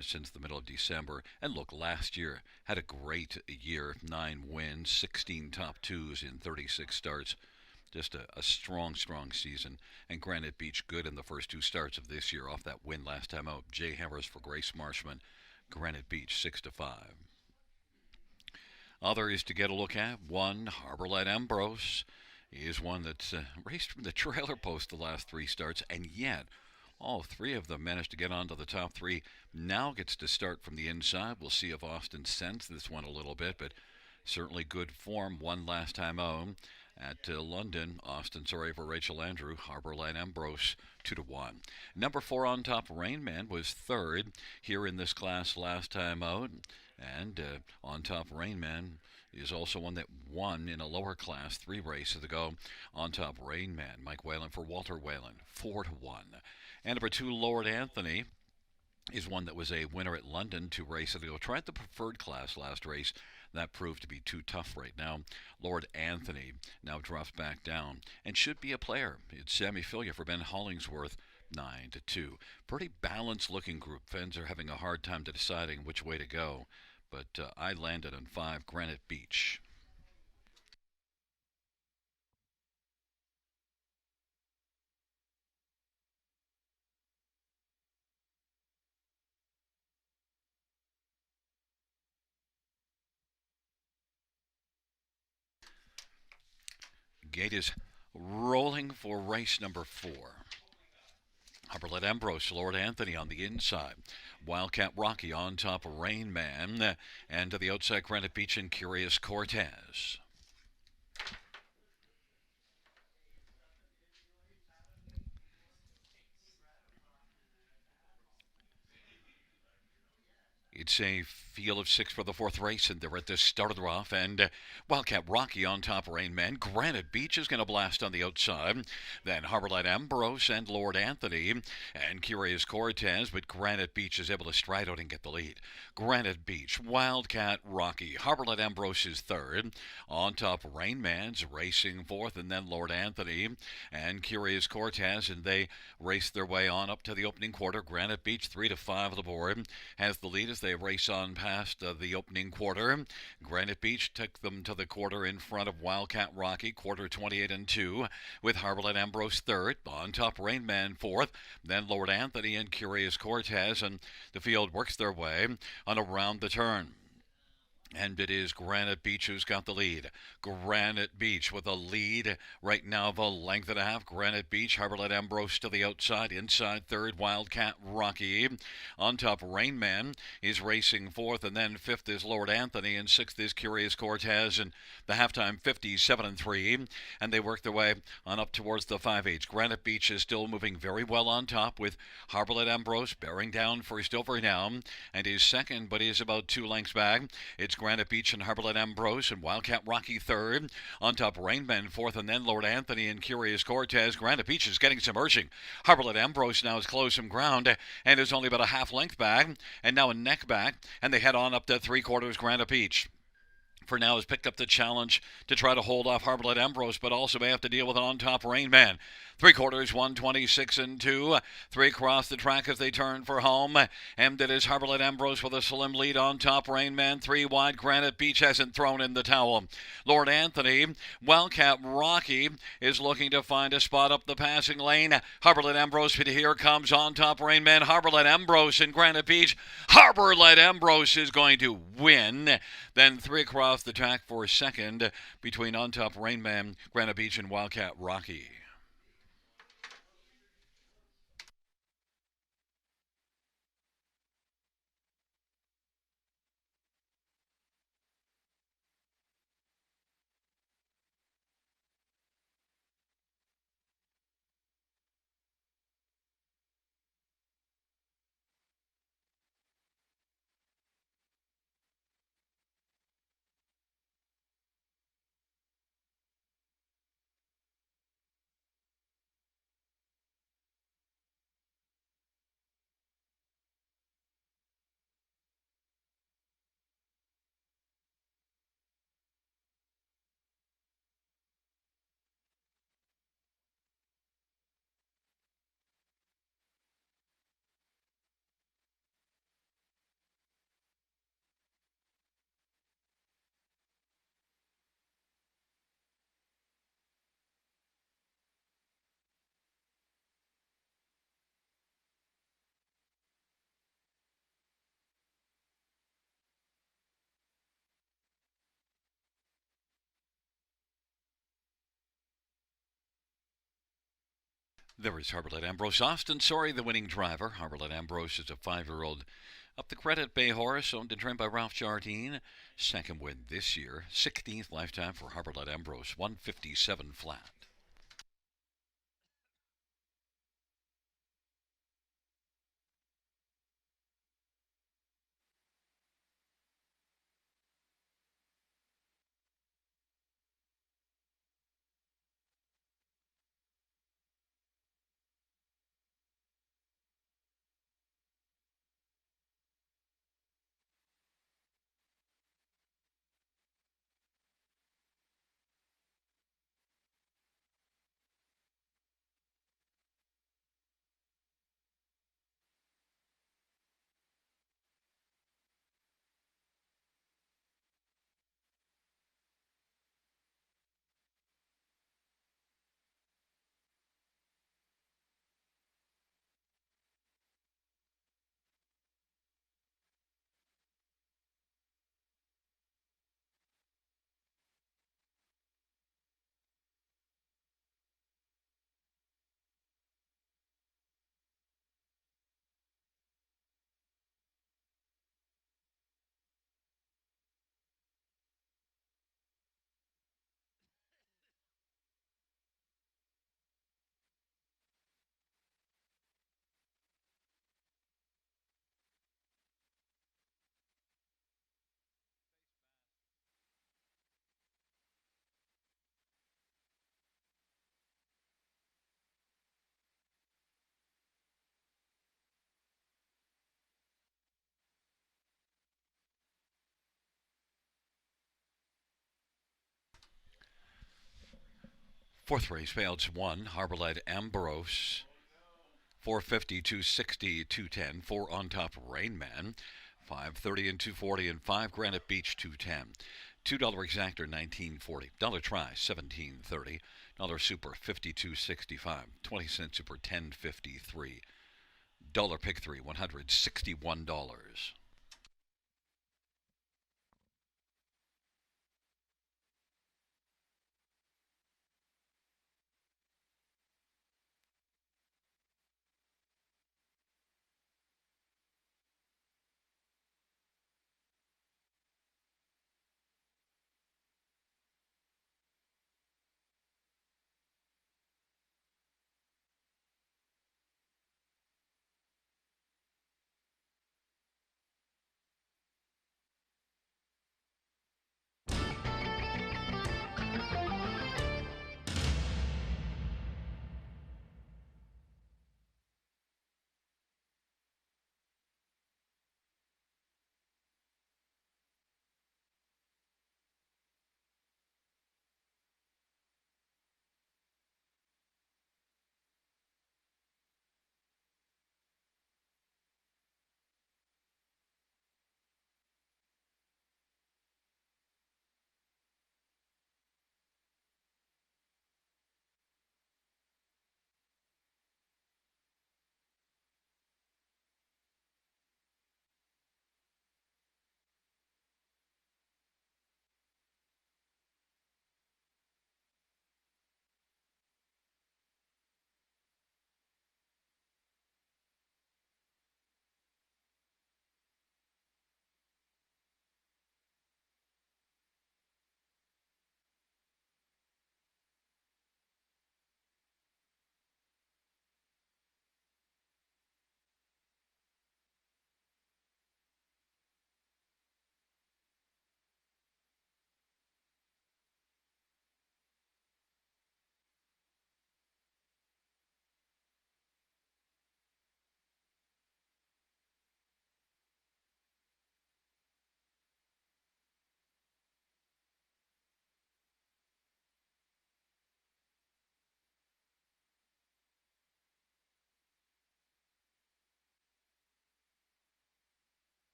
since the middle of December. And look, last year had a great year. 9 wins, 16 top twos in 36 starts. Just a strong season. And Granite Beach good in the first 2 starts of this year off that win last time out. Jay Havers for Grace Marshman. Granite Beach 6-5. Others to get a look at. 1, Harborlight Ambrose is one that's raced from the trailer post the last 3 starts, and yet all 3 of them managed to get onto the top 3. Now gets to start from the inside. We'll see if Austin sends this one a little bit, but certainly good form. Won last time out at London. Austin Sorry for Rachel Andrew. Harborlight Ambrose 2-1. Number 4 on top, Rain Man was 3rd here in this class last time out. And on top, Rain Man is also one that won in a lower class 3 races ago. On top, Rain Man, Mike Whalen for Walter Whalen, 4-1. And number 2, Lord Anthony, is one that was a winner at London 2 races ago. Tried the preferred class last race. That proved to be too tough right now. Lord Anthony now drops back down and should be a player. It's Sammy Fillier for Ben Hollingsworth, 9-2. Pretty balanced looking group. Fans are having a hard time deciding which way to go. But I landed on 5, Granite Beach. Gate is rolling for race number 4. Harborlight Ambrose, Lord Anthony on the inside. Wildcat Rocky on top of Rain Man. And to the outside, Granite Beach and Curious Cortez. It's a field of 6 for the 4th race, and they're at the start of the off. And Wildcat Rocky on top, Rain Man. Granite Beach is going to blast on the outside. Then Harborlight Ambrose and Lord Anthony and Curious Cortez, but Granite Beach is able to stride out and get the lead. Granite Beach, Wildcat Rocky. Harborlight Ambrose is 3rd. On top, Rain Man's racing 4th, and then Lord Anthony and Curious Cortez, and they race their way on up to the opening quarter. Granite Beach, 3-5 on the board, has the lead as they race on past the opening quarter. Granite Beach took them to the quarter in front of Wildcat Rocky, quarter 28-2, with Harborlight Ambrose 3rd. On top, Rain Man 4th, then Lord Anthony and Curious Cortez, and the field works their way on around the turn. And it is Granite Beach who's got the lead. Granite Beach with a lead right now of a length and a half. Granite Beach, Harborlight Ambrose to the outside. Inside 3rd, Wildcat Rocky. On top, Rain Man is racing 4th. And then 5th is Lord Anthony. And 6th is Curious Cortez. And the halftime 57-3. And they work their way on up towards the 5/8. Granite Beach is still moving very well on top with Harborlight Ambrose bearing down first over now. And is second, but is about 2 lengths back. It's Granite Beach and Harborlight Ambrose and Wildcat Rocky 3rd. On top, Rain Man 4th, and then Lord Anthony and Curious Cortez. Granite Beach is getting some urging. Harborlight Ambrose now has closed some ground and is only about a half length back and now a neck back, and they head on up to 3/4 Granite Beach. For now has picked up the challenge to try to hold off Harborlight Ambrose, but also may have to deal with an on-top Rain Man. Three quarters, 126 and 2. Three across the track as they turn for home. Emden is Harberlet Ambrose with a slim lead on top. Rainman 3 wide. Granite Beach hasn't thrown in the towel. Lord Anthony, Wildcat Rocky is looking to find a spot up the passing lane. Harberlet Ambrose, here comes on top. Rainman, Harberlet Ambrose in Granite Beach. Harberlet Ambrose is going to win. Then 3 across the track for second between on top Rainman, Granite Beach, and Wildcat Rocky. There is Harberlet Ambrose. Austin Sorry, the winning driver. Harberlet Ambrose is a 5-year-old up the Credit Bay horse, owned and trained by Ralph Jardine. Second win this year. 16th lifetime for Harberlet Ambrose. 157 flat. Fourth race, failed 1. Harberlet Ambrose. 450, 260, 210. 4 on top Rainman. 530 and 240 and 5 Granite Beach 210. $2 exactor 1940. Dollar try 1730. Dollar super 52.65. 20-cent super 10.53. Dollar pick 3 $161.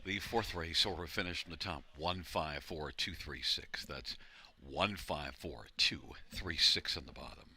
The fourth race order finished in the top 154236. That's 154236 on the bottom.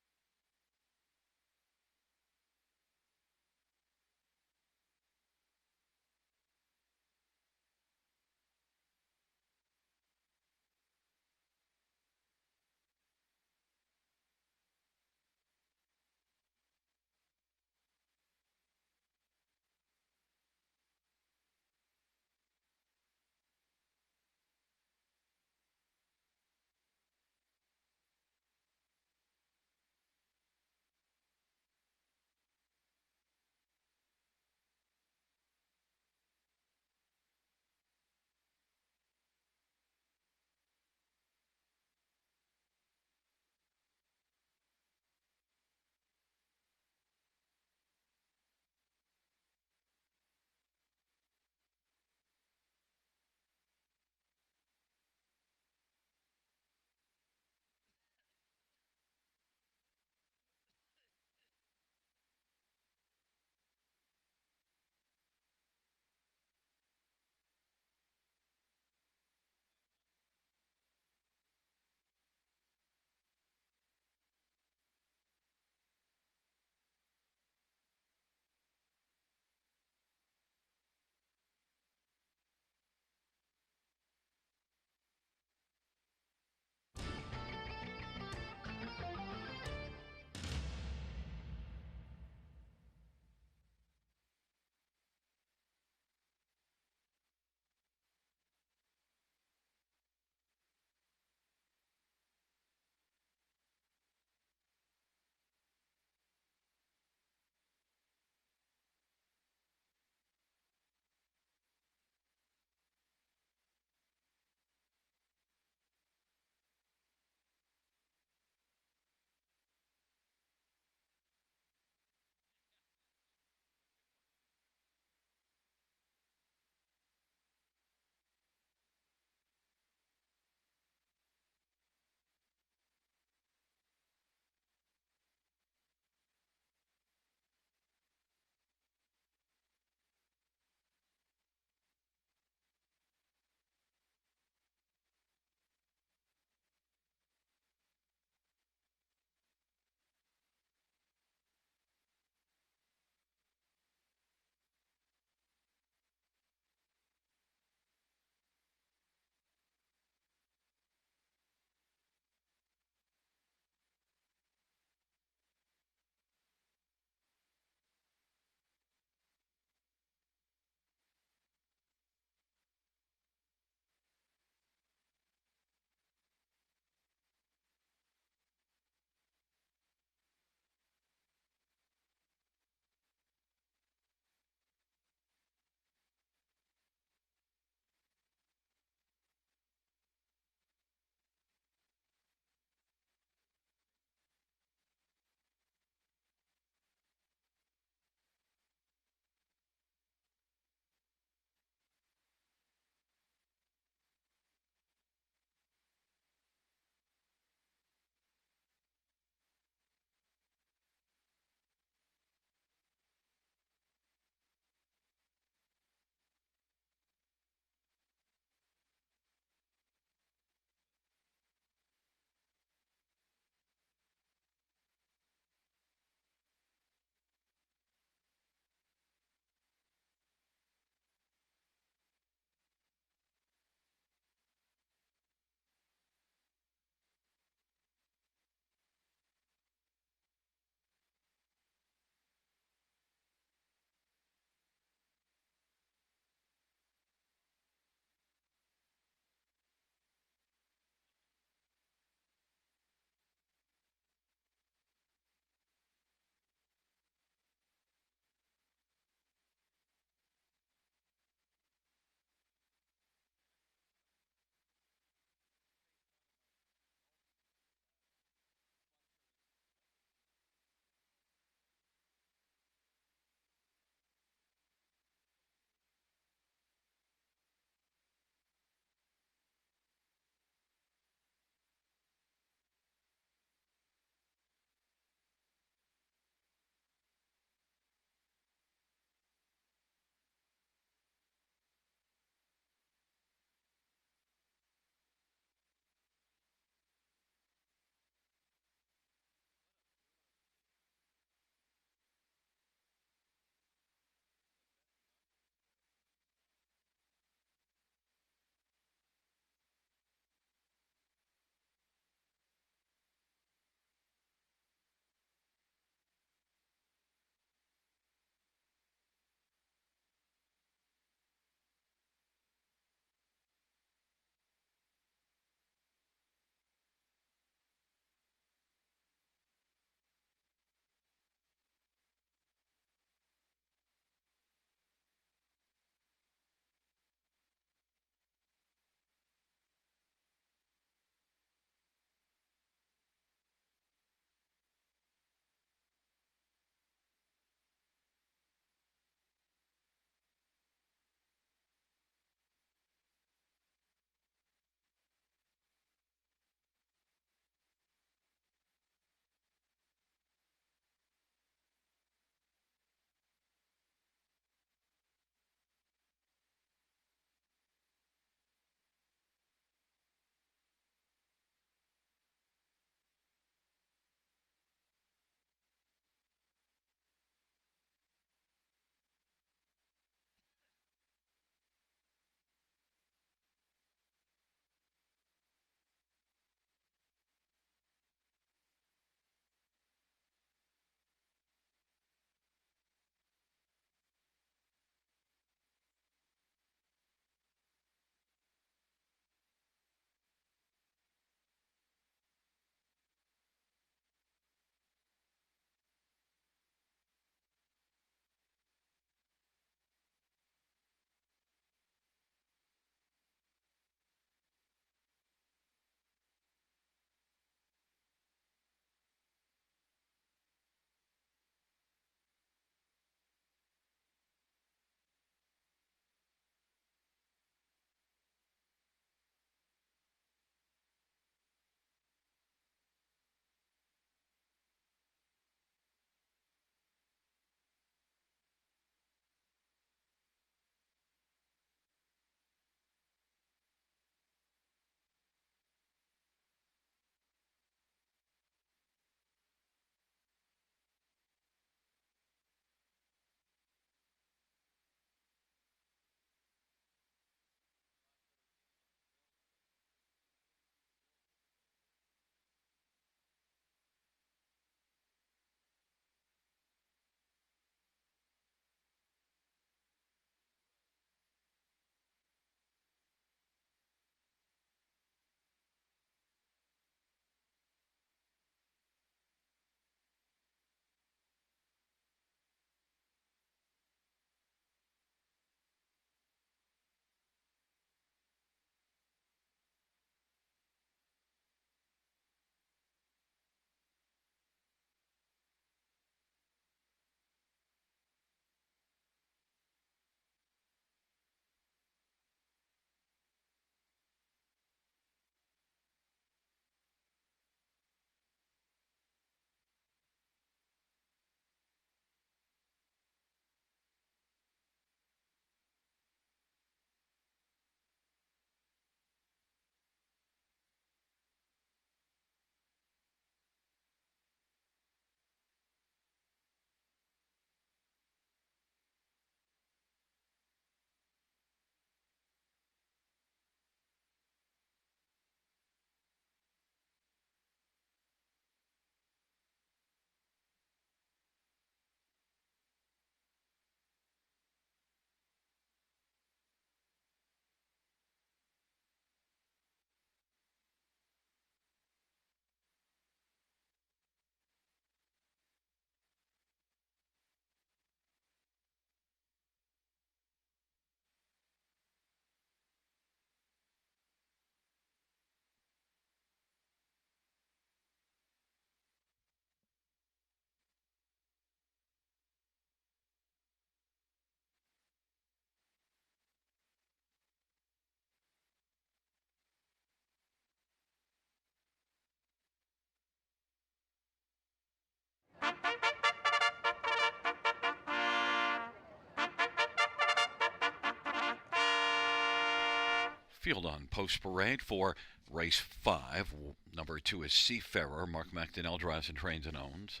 Field on Post Parade for race 5. Number 2 is Seafarer. Mark McDonnell drives and trains and owns.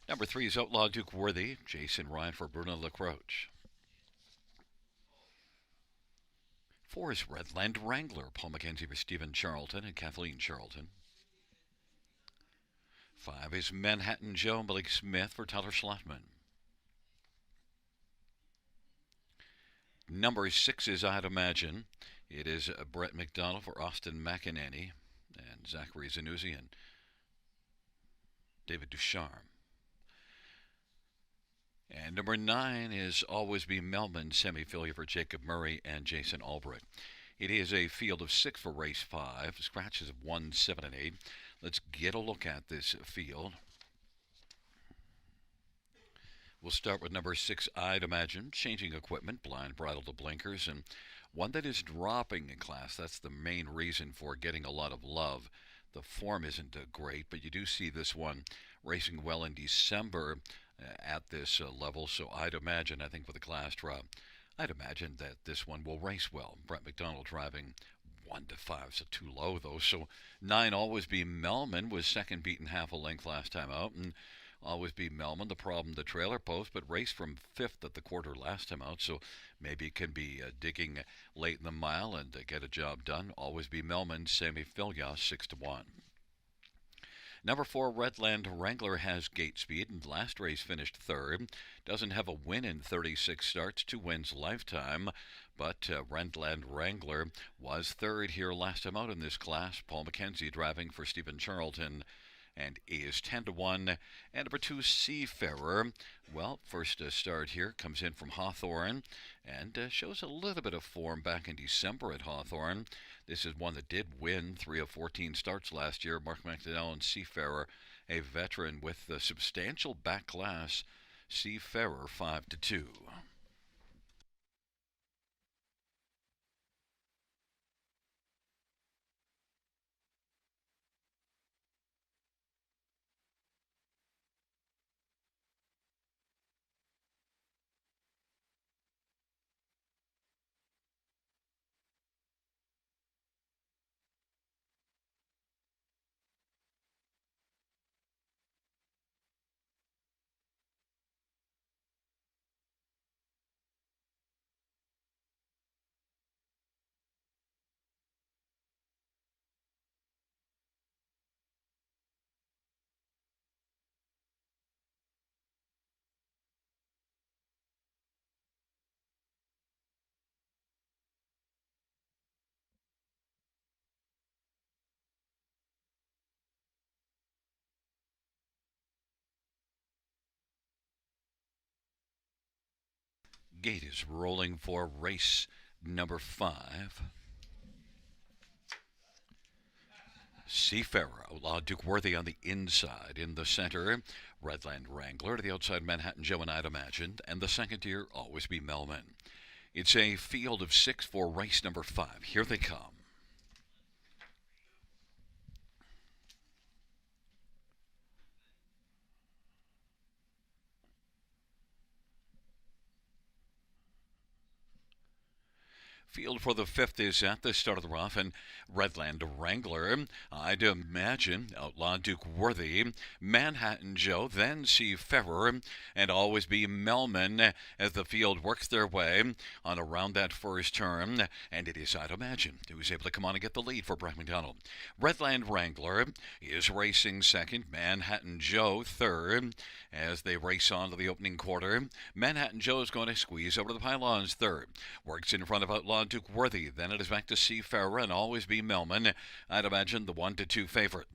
Number 3 is Outlaw Duke Worthy. Jason Ryan for Bruno Lacroix. 4 is Redland Wrangler. Paul McKenzie for Stephen Charlton and Kathleen Charlton. 5 is Manhattan Joe and Blake Smith for Tyler Schlotman. Number 6 is I'd Imagine. It is Brett McDonald for Austin McEnany and Zachary Zanuzzi and David Ducharme. And number 9 is Always Be Melbourne, semi-filly for Jacob Murray and Jason Albrecht. It is a field of 6 for race 5, scratches of 1, 7, and 8. Let's get a look at this field. We'll start with number 6, I'd Imagine, changing equipment, blind bridle to blinkers, and one that is dropping in class. That's the main reason for getting a lot of love. The form isn't great, but you do see this one racing well in December at this level, so I'd Imagine, I think, with a class drop, I'd imagine that this one will race well. Brett McDonald driving 1 to 5, so too low, though. So 9, Always Be Melman, was second, beaten half a length last time out, and Always Be Melman, the problem, the trailer post, but raced from 5th at the quarter last time out, so maybe can be digging late in the mile and get a job done. Always Be Melman, Sammy Filya, 6 to 1. Number 4, Redland Wrangler has gate speed, and last race finished 3rd. Doesn't have a win in 36 starts, 2 wins lifetime, but Redland Wrangler was 3rd here last time out in this class. Paul McKenzie driving for Stephen Charlton and is 10 to 1. And number 2, Seafarer. Well, first start here comes in from Hawthorne and shows a little bit of form back in December at Hawthorne. This is one that did win 3 of 14 starts last year. Mark McDonnell and Seafarer, a veteran with a substantial back class. Seafarer 5 to 2. Gate is rolling for race number 5. Seafarer, Outlaw Duke Worthy on the inside. In the center, Redland Wrangler. To the outside, Manhattan Joe and I'd Imagine. And the second tier, Always Be Melman. It's a field of 6 for race number 5. Here they come. Field for the 5th is at the start of the rough, and Redland Wrangler, I'd Imagine, Outlaw Duke Worthy, Manhattan Joe, then Seafarer, and Always Be Melman as the field works their way on around that first turn, and it is I'd Imagine who's able to come on and get the lead for Brett McDonald. Redland Wrangler is racing second, Manhattan Joe third as they race on to the opening quarter. Manhattan Joe is going to squeeze over the pylons third. Works in front of Outlaw Duke Worthy. Then it is back to Seafarer and Always Be Melman. I'd Imagine the 1 to 2 favorite.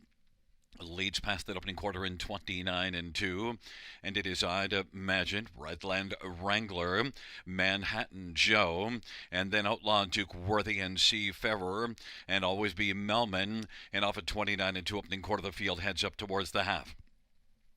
Leads past that opening quarter in 29 and 2. And it is I'd Imagine, Redland Wrangler, Manhattan Joe, and then Outlaw Duke Worthy and Seafarer, and Always Be Melman. And off at 29 and 2 opening quarter, the field heads up towards the half.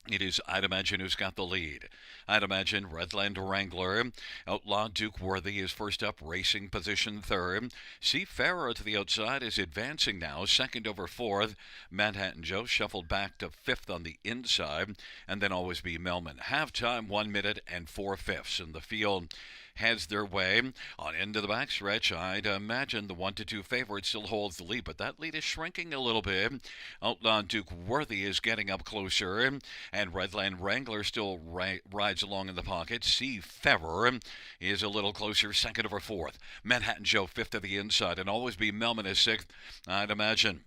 It is I'd Imagine who's got the lead. I'd Imagine Redland Wrangler. Outlaw Duke Worthy is first up, racing position third. Seafarer to the outside is advancing now, second over fourth. Manhattan Joe shuffled back to fifth on the inside, and then Always Be Melman. Halftime, 1 minute and 4/5 in the field. Heads their way on into the backstretch. I'd imagine the 1-2 favorite still holds the lead, but that lead is shrinking a little bit. Outlaw Duke Worthy is getting up closer, and Redland Wrangler still rides along in the pocket. Seafarer is a little closer, second over fourth. Manhattan Joe fifth to the inside, and Always Be Melman is sixth. I'd imagine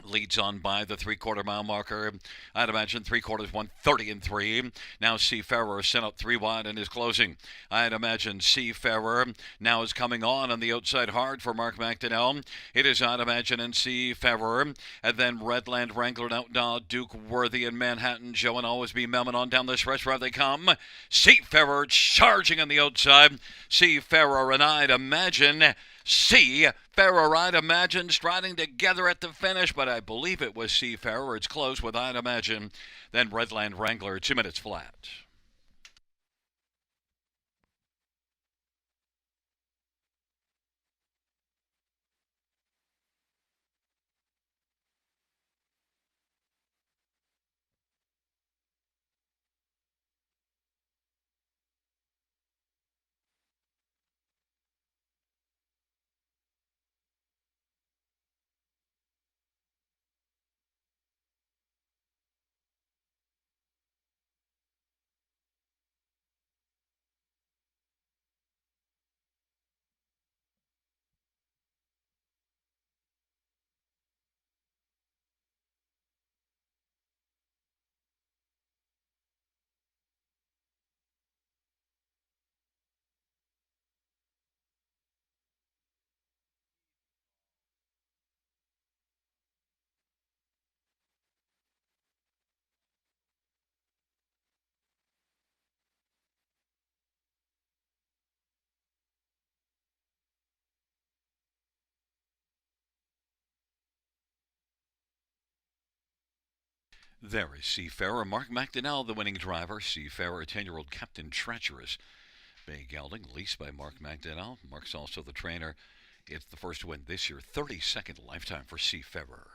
leads on by the 3/4 mile marker. I'd imagine 3/4, 1:30 and 3. Now Seafarer sent up 3 wide and is closing. I'd imagine Seafarer now is coming on the outside hard for Mark McDonnell. It is I'd imagine and Seafarer, and then Redland Wrangler and Outlaw Duke Worthy and Manhattan Joe and Always Be Melman on down the stretch where they come. Seafarer charging on the outside. Seafarer and I'd imagine Seafarer, I'd imagine, striding together at the finish, but I believe it was Seafarer. It's close with I'd imagine. Then Redland Wrangler, 2 minutes flat. There is Seafarer. Mark McDonnell, the winning driver. Seafarer, 10-year-old Captain Treacherous. Bay gelding, leased by Mark McDonnell. Mark's also the trainer. It's the first win this year. 32nd lifetime for Seafarer.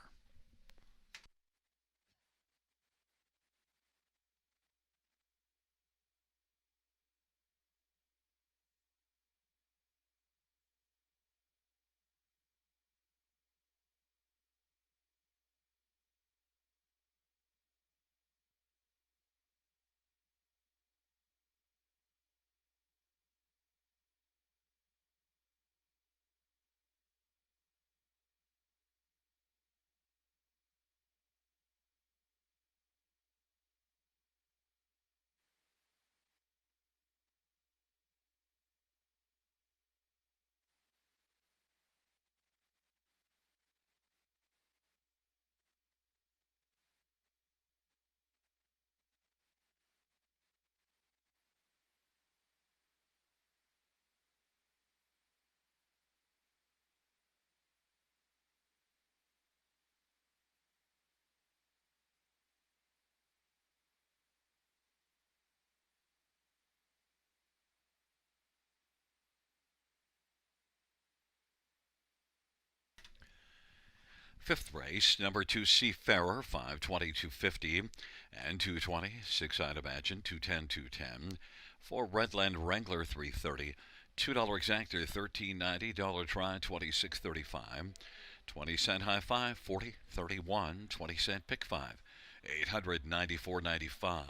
Fifth race, number 2 Seafarer, 5:20, 2:50, and 2:20. 6 I'd imagine, 2:10, 2:10. For Redland Wrangler, 3:30. $2 exactor, 13.90. Dollar try, 26.35. 20-cent high five, 40.31. 20-cent pick five, 894.95.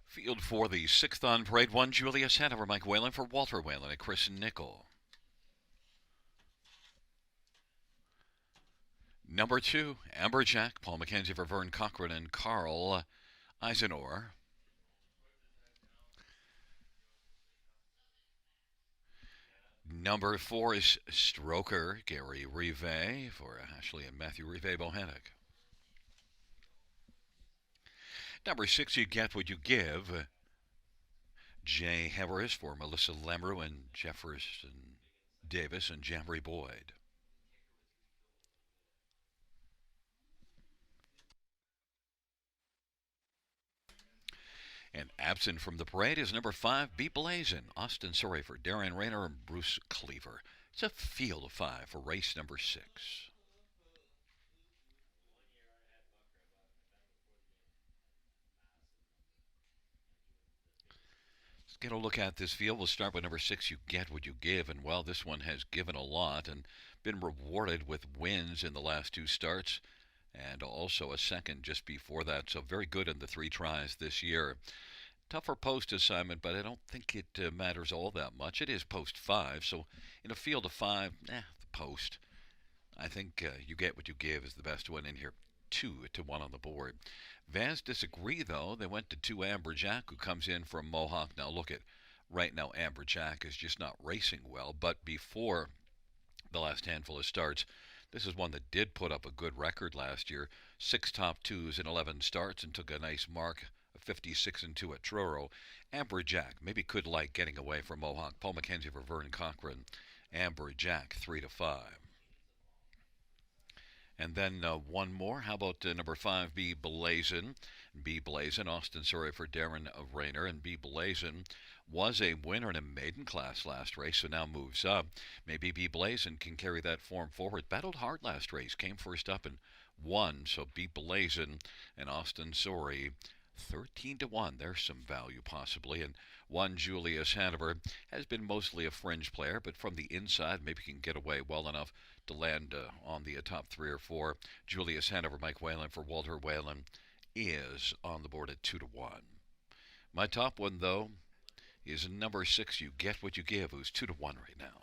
Field for the sixth on parade, 1 Julius Hanover, Mike Whalen for Walter Whalen and Chris Nickel. Number 2, Amberjack, Paul McKenzie for Vern Cochran and Carl Eisenor. Number 4 is Stroker, Gary Rive for Ashley and Matthew Rive Bohannock. Number 6, You Get What You Give, Jay Harris for Melissa Lemru and Jefferson Davis and Jamry Boyd. And absent from the parade is number 5, Be Blazin', Austin Surrey for Darren Rayner and Bruce Cleaver. It's a field of 5 for race number 6. Let's get a look at this field. We'll start with number 6, You Get What You Give. And, well, this one has given a lot and been rewarded with wins in the last 2 starts and also a second just before that. So very good in the 3 tries this year. Tougher post assignment, but I don't think it matters all that much. It is post 5, so in a field of 5, the post. I think You Get What You Give is the best one in here. 2-1 on the board. Vans disagree, though. They went to 2 Amberjack, who comes in from Mohawk. Now look at, right now Amberjack is just not racing well, but before the last handful of starts, this is one that did put up a good record last year. 6 top 2s in 11 starts and took a nice mark, 56-2 at Truro. Amberjack maybe could like getting away from Mohawk. Paul McKenzie for Vern Cochran. Amberjack 3-5. And then one more. How about number 5, Be Blazin'? Be Blazin', Austin Surrey for Darren Rayner. And Be Blazin' was a winner in a maiden class last race, so now moves up. Maybe Be Blazin' can carry that form forward. Battled hard last race, came first up and won. So Be Blazin' and Austin Surrey 13-1. There's some value possibly. And 1 Julius Hanover has been mostly a fringe player, but from the inside maybe can get away well enough to land on the top 3 or 4. Julius Hanover, Mike Whalen for Walter Whalen is on the board at 2-1. My top one, though, is number 6, You Get What You Give, who's 2-1 right now.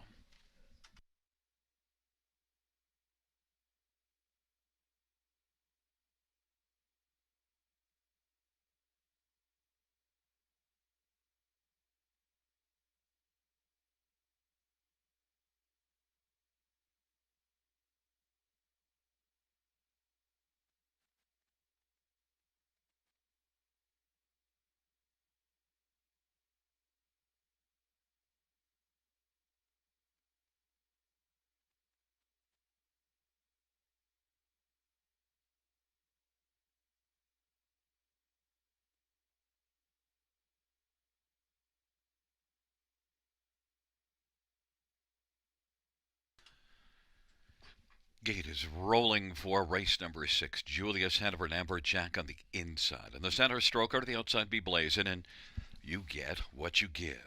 Gate is rolling for race number 6. Julius Hanover and Amberjack on the inside. And the center stroker to the outside, Be Blazin', and You Get What You Give.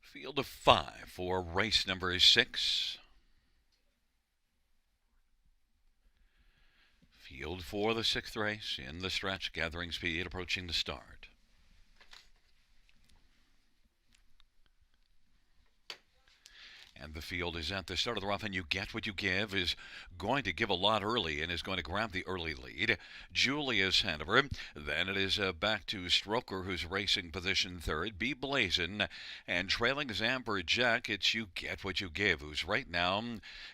Field of 5 for race number 6. Field for the 6th race in the stretch, gathering speed, approaching the start. And the field is at the start of the rough, and You Get What You Give is going to give a lot early and is going to grab the early lead. Julius Hanover. Then it is back to Stroker, who's racing position 3rd. Be Blazin'. And trailing is Amberjack. It's You Get What You Give, who's right now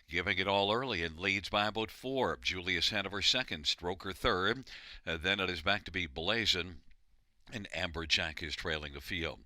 giving it all early and leads by about 4. Julius Hanover 2nd. Stroker 3rd. Then it is back to Be Blazin'. and Amberjack is trailing the field.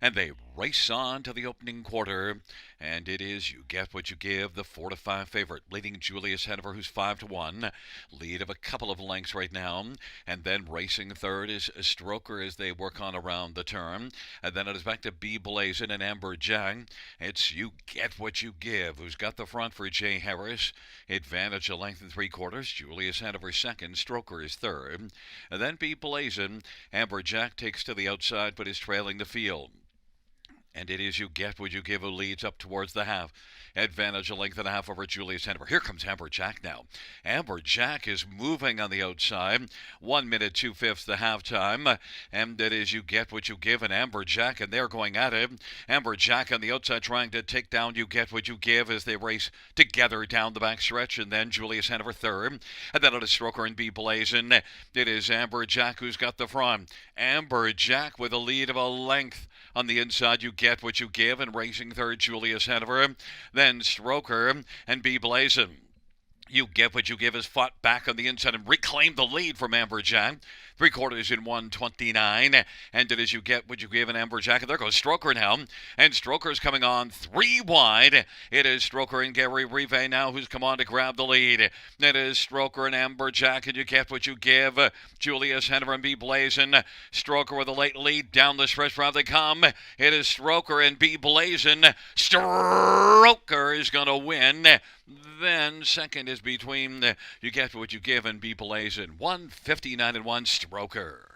And they race on to the opening quarter, and it is You Get What You Give, the 4-5 favorite, leading Julius Hanover, who's 5-1, lead of a couple of lengths right now. And then racing third is Stroker as they work on around the turn. And then it is back to B Blazin' and Amberjack. It's You Get What You Give, who's got the front for Jay Harris. Advantage a length and 3/4. Julius Hanover second, Stroker is third. And then B Blazin'. Amberjack takes to the outside but is trailing the field. And it is You Get What You Give who leads up towards the half. Advantage a length and a half over Julius Hanover. Here comes Amberjack now. Amberjack is moving on the outside. 1 minute, 2/5 the halftime. And it is You Get What You Give and Amberjack, and they're going at it. Amberjack on the outside trying to take down You Get What You Give as they race together down the backstretch. And then Julius Hanover third. And then it is Stroker and B Blazin'. It is Amberjack who's got the front. Amberjack with a lead of a length. On the inside, You Get What You Give, and racing third, Julius Hanover. Then Stroker and B Blazin'. You Get What You Give has fought back on the inside and reclaimed the lead from Amberjack. 3/4 in 1:29. And it is You Get What You Give and Amberjack. And there goes Stroker now. And Stroker's coming on 3 wide. It is Stroker and Gary Rive now who's come on to grab the lead. It is Stroker and Amberjack and You Get What You Give. Julius Hanover and B Blazin'. Stroker with a late lead down the stretch. Round they come. It is Stroker and B Blazin'. Stroker is going to win. Then second is between You Get What You Give and B Blazin'. 1:59 and 1, Stroker.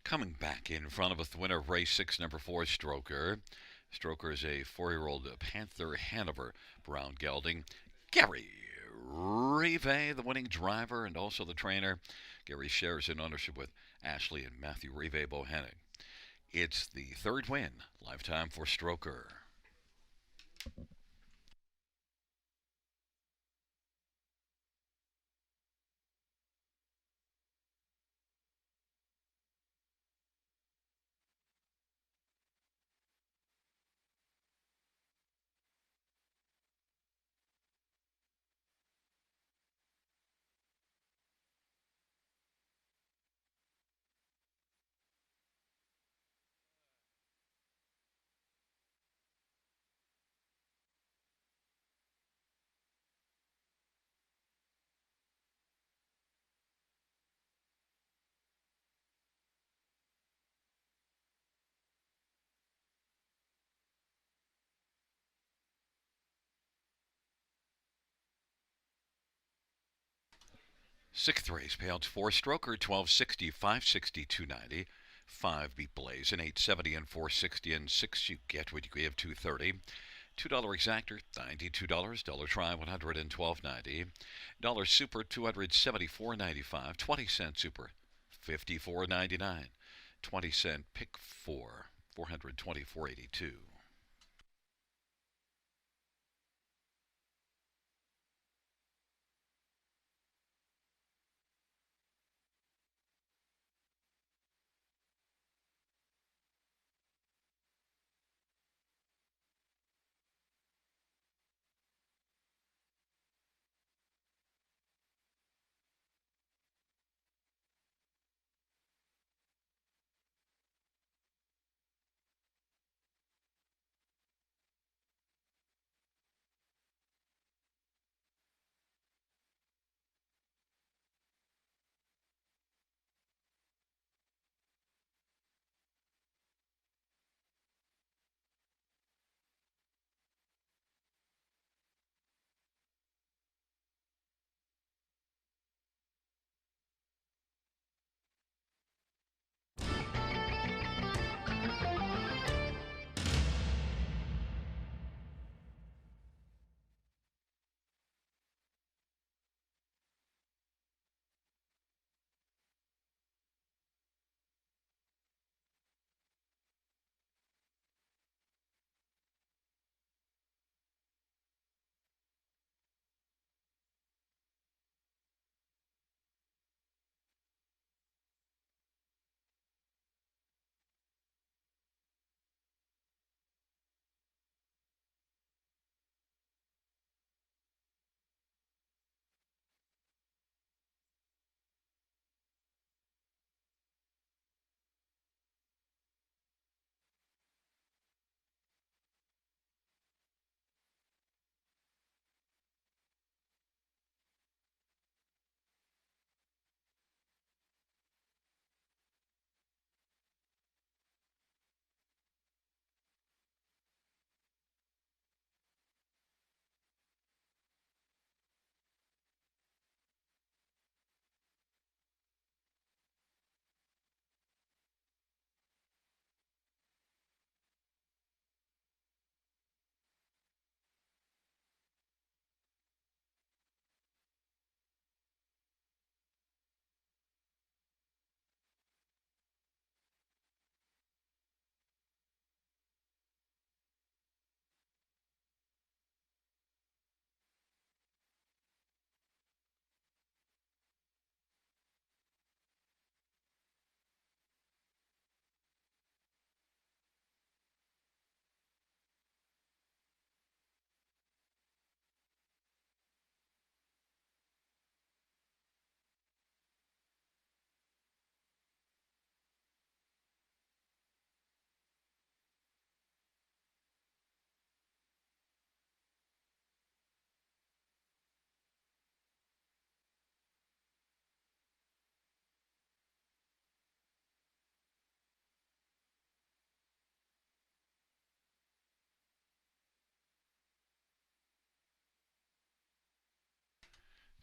Coming back in front of a winner of race 6, number 4, Stroker. Stroker is a 4-year-old Panther Hanover brown gelding. Gary Rive, the winning driver and also the trainer. Gary shares in ownership with Ashley and Matthew Rive Bohannon. It's the third win, lifetime for Stroker. 6th race, payouts 4 Stroker, 1260, 560, 290. 5 Beat Blaze, and 870 and 460, and 6 You Get What You Give, 230. $2 exactor, $92. Dollar try, $112.90. Dollar super, $274.95. 20-cent super, $54.99. 20-cent pick 4, $424.82.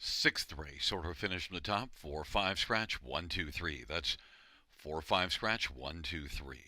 Sixth race, order finish from the top, 4, 5, scratch, 1, 2, 3. That's 4, 5, scratch, 1, 2, 3.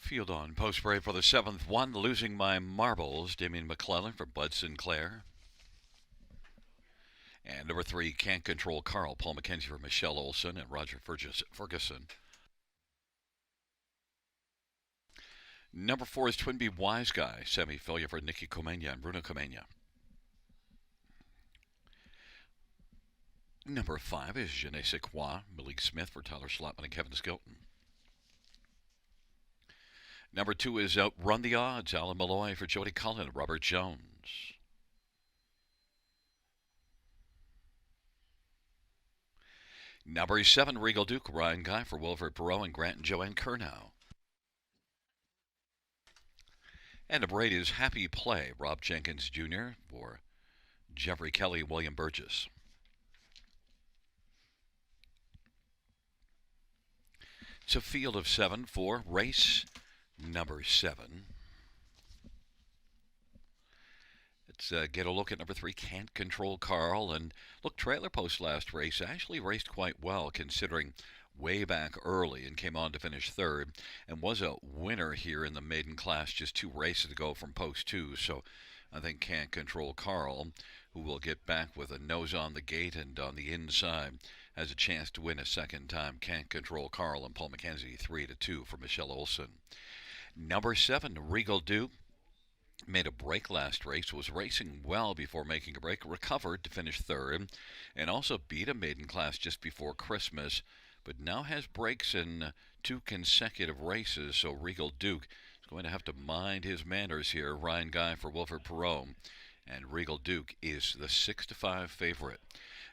Field on post parade for the 7th one, Losing My Marbles, Damien McClellan for Bud Sinclair. And number 3, Can't Control Carl, Paul McKenzie for Michelle Olson and Roger Ferguson. Number 4 is Twin B Wise Guy, semi-failure for Nikki Comenia and Bruno Comenia. Number 5 is Je ne sais quoi, Malik Smith for Tyler Schlotman and Kevin Skilton. Number 2 is Run the Odds, Alan Malloy for Jody Cullen and Robert Jones. Number 7, Regal Duke, Ryan Guy for Wilfred Perot and Grant and Joanne Curnow. And number 8 is Happy Play, Rob Jenkins Jr. for Jeffrey Kelly, William Burgess. It's a field of 7 for race number 7. Let's get a look at number 3, Can't Control Carl. And look, Trailer Post last race actually raced quite well considering way back early and came on to finish 3rd and was a winner here in the maiden class just 2 races ago from post 2. So I think Can't Control Carl, who will get back with a nose on the gate and on the inside, has a chance to win a second time. Can't Control Carl and Paul McKenzie 3-2 for Michelle Olson. Number 7, Regal Duke. Made a break last race, was racing well before making a break, recovered to finish 3rd, and also beat a maiden class just before Christmas, but now has breaks in 2 consecutive races, so Regal Duke is going to have to mind his manners here. Ryan Guy for Wilfred Perot, and Regal Duke is the 6-5 favorite.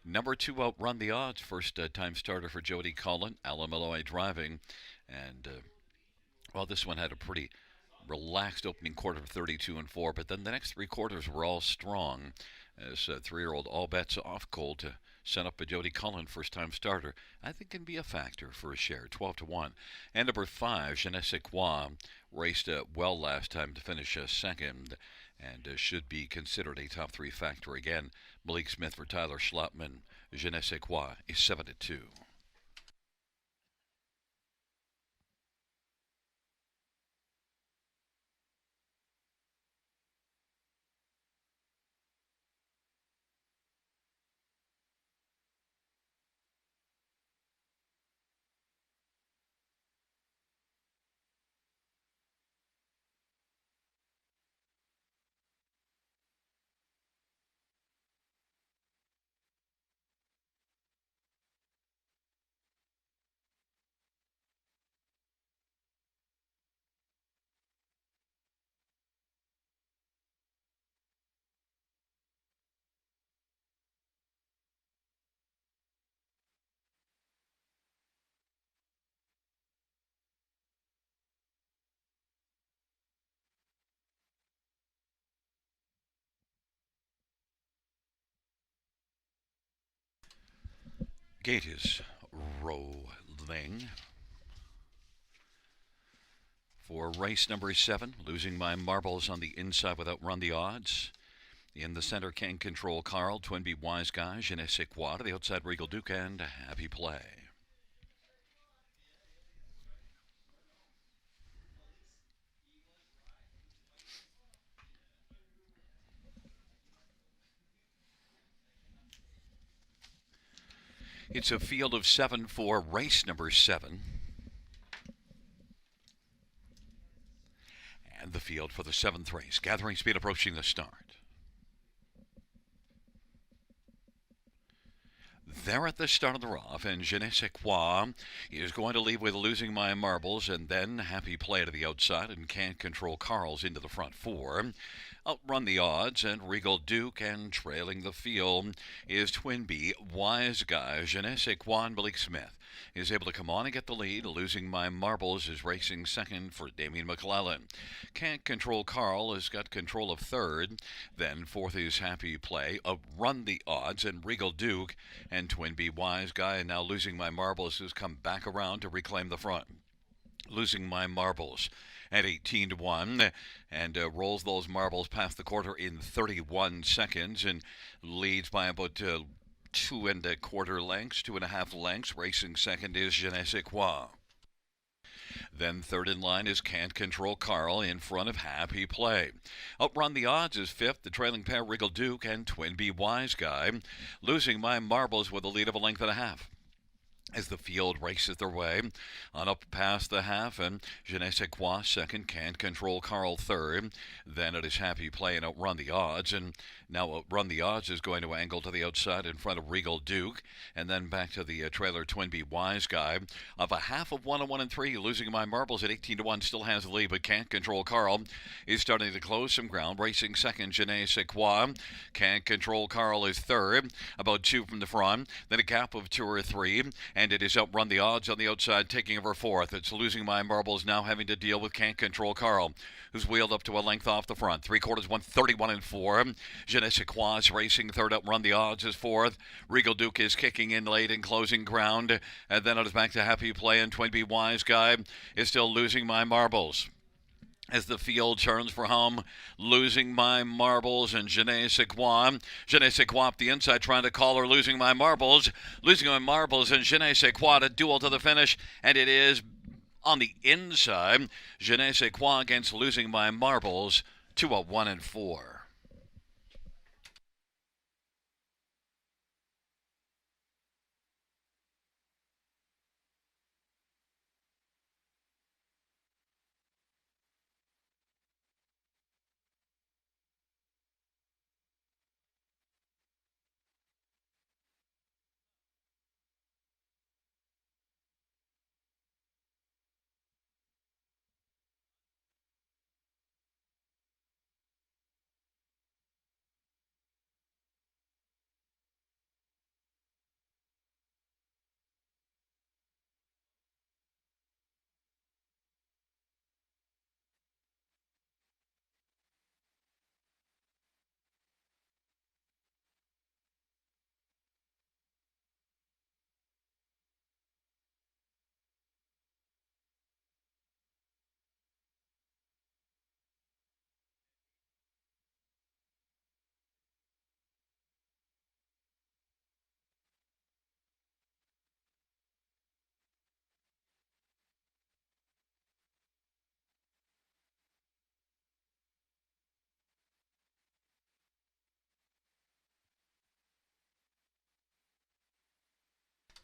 Number 2, Outrun the Odds, first time starter for Jody Cullen, Alan Malloy driving, and well, this one had a pretty relaxed opening quarter of 32-4, but then the next 3 quarters were all strong as 3-year-old All Bets Off Cold to set up a Jody Cullen first-time starter. I think can be a factor for a share, 12-1. And number 5, Je ne sais quoi, raced well last time to finish 2nd and should be considered a top 3 factor again. Malik Smith for Tyler Schlotman. Je ne sais quoi is 7-2. Gate is rolling for race number 7. Losing My Marbles on the inside without Run the Odds. In the center, Can't Control Carl, Twin B Wise Guy, Je ne sais quoi. To the outside, Regal Duke and Happy Play. It's a field of 7 for race number 7. And the field for the 7th race. Gathering speed approaching the start. There at the start of the rough, and Je ne sais quoi is going to leave with Losing My Marbles, and then Happy Play to the outside, and Can't Control Carl's into the front 4. Outrun the Odds, and Regal Duke, and trailing the field is Twin B Wise Guy. Je ne sais quoi, and Malik Smith is able to come on and get the lead. Losing My Marbles is racing 2nd for Damien McClellan. Can't Control Carl has got control of 3rd. Then 4th is Happy Play. Outrun the Odds, and Regal Duke and Twin B Wise Guy. And now Losing My Marbles has come back around to reclaim the front. Losing My Marbles at 18-1 and rolls those marbles past the quarter in 31 seconds and leads by about 2.25 lengths, 2.5 lengths. Racing 2nd is Je ne sais quoi. Then third in line is Can't Control Carl in front of Happy Play. Outrun the Odds is fifth, the trailing pair Regal Duke and Twin B Wise Guy. Losing My Marbles with a lead of a length and a half as the field races their way on up past the half, and Je ne sais quoi second, Can't Control Carl third. Then it is Happy Play and Outrun the Odds, and now Outrun the Odds is going to angle to the outside in front of Regal Duke, and then back to the trailer Twin B Wise Guy. Of a half of 1 and 1 and 3, Losing My Marbles at 18 to 1 still has the lead, but Can't Control Carl is starting to close some ground. Racing second, Je ne sais quoi. Can't Control Carl is third, about 2 from the front. Then a gap of 2 or 3, and it is Outrun the Odds on the outside, taking over fourth. It's Losing My Marbles now having to deal with Can't Control Carl, who's wheeled up to a length off the front. 3/4, 131 and 4. Je ne sais quoi is racing third. Outrun the Odds is fourth. Regal Duke is kicking in late and closing ground. And then it is back to Happy Play, and Twin B Wise Guy is still Losing My Marbles as the field turns for home. Losing My Marbles and Je ne sais quoi. Je ne sais quoi up the inside, trying to call her Losing My Marbles. Losing My Marbles and Je ne sais quoi to duel to the finish, and it is on the inside. Je ne sais quoi against Losing My Marbles to a 1 and 4.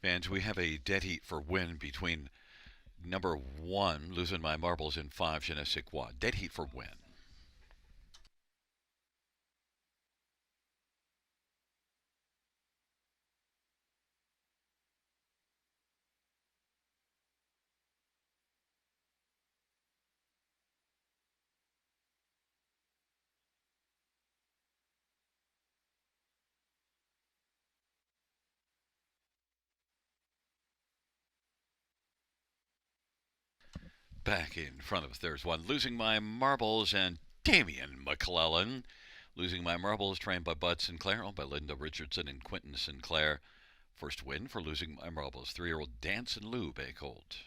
And we have a dead heat for win between number 1, Losing My Marbles, and 5, Je ne sais quoi. Dead heat for win. Back in front of us, there's one, Losing My Marbles and Damian McClellan. Losing My Marbles, trained by Bud Sinclair, owned by Linda Richardson and Quentin Sinclair. First win for Losing My Marbles, 3-year-old Dance and Lou Bay Colt.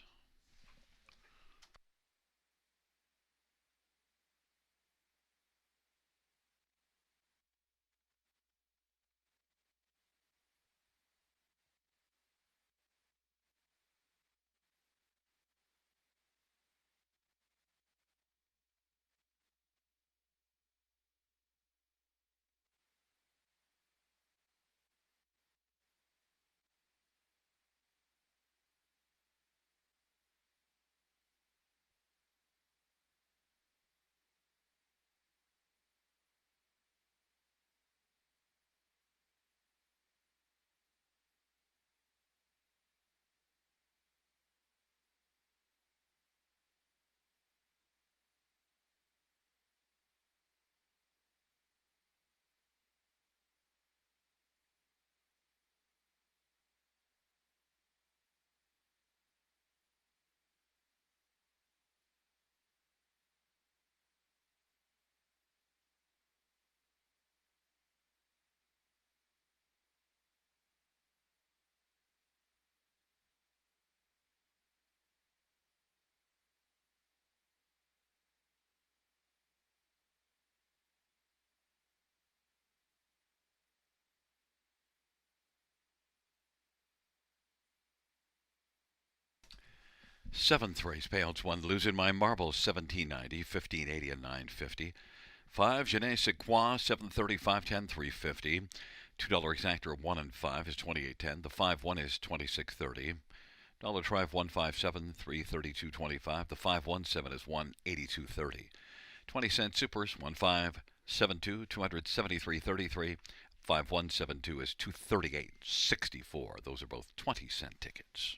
Seventh race, payouts 1, losing my marbles, 1790, 1580, and 950. 5, Je ne sais quoi, 730, 510, 350. $2 exactor 1 and 5 is 2810. The 5-1 is 2630. Dollar Tribe 157, 332.25. The 517 is 182.30. 20-cent supers 1572, 273.33. 5172 is 238.64. Those are both 20-cent tickets.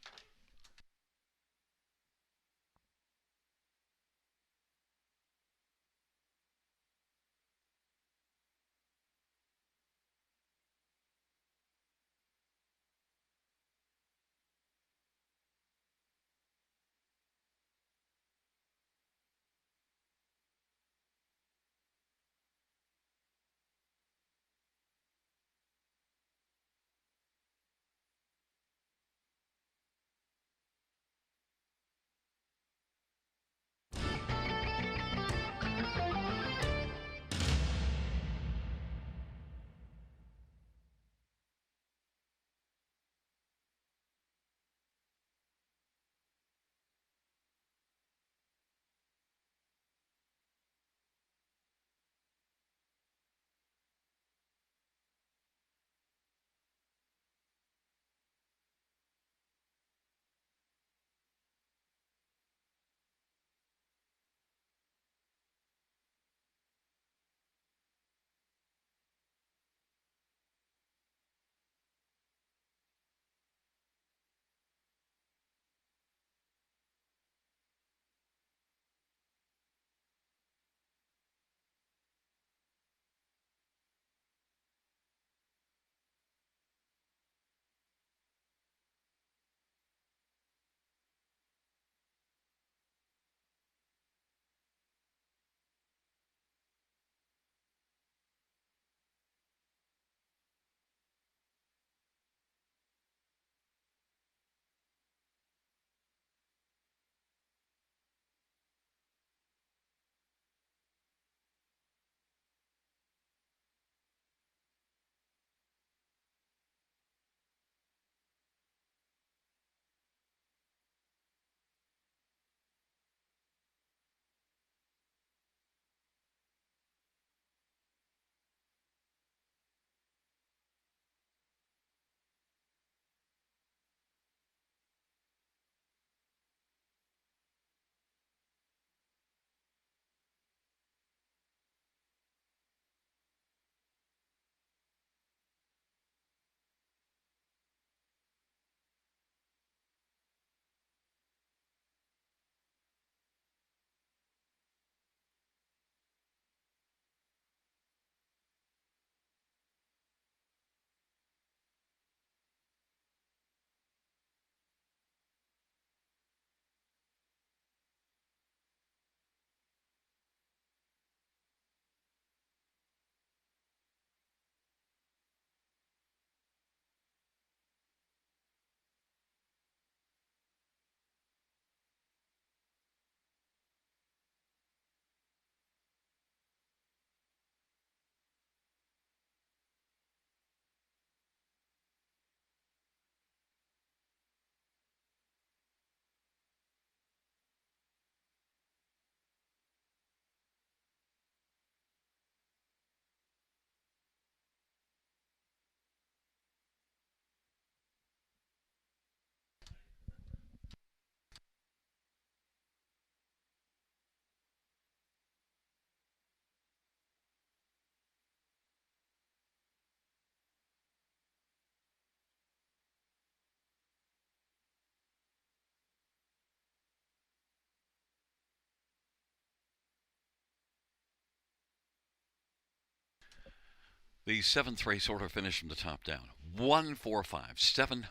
The seventh race order finished from the top down. 1, 4, 5, 7,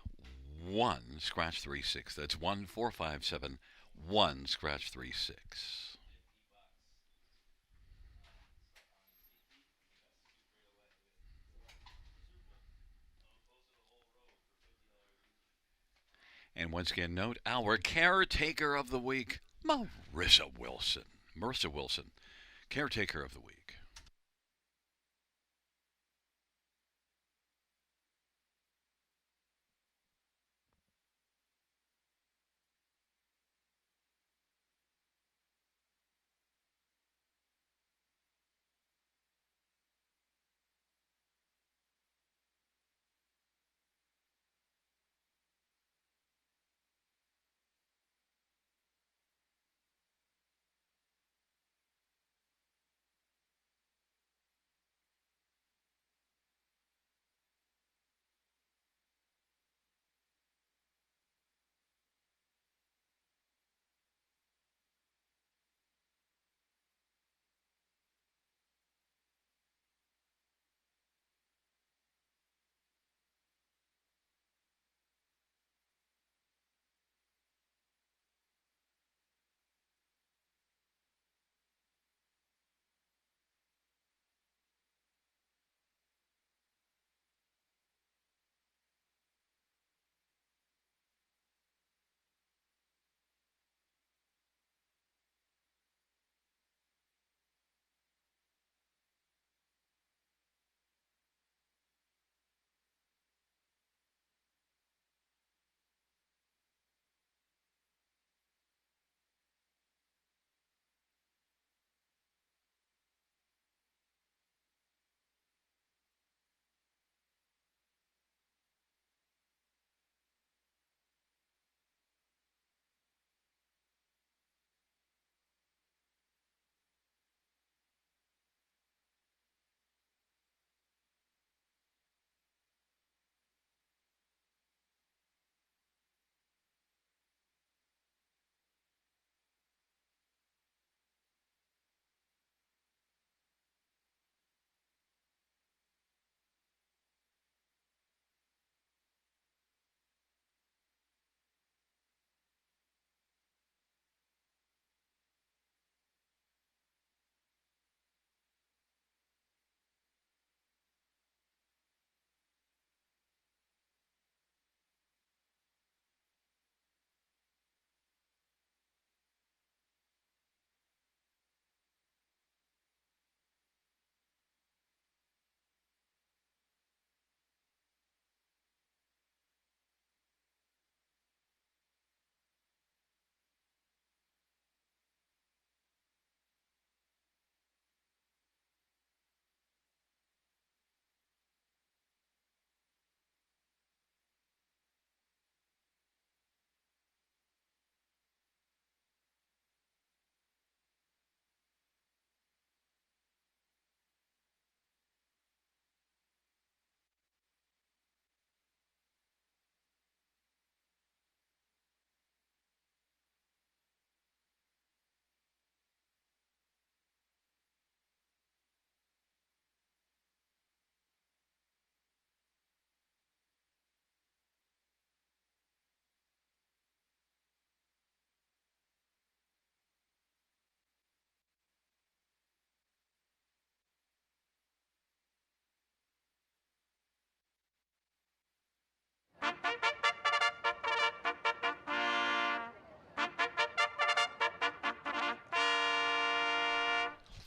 1, scratch 3, 6. That's 1, 4, 5, 7, 1, scratch 3, 6. And once again, note our caretaker of the week, Marissa Wilson. Marissa Wilson, caretaker of the week.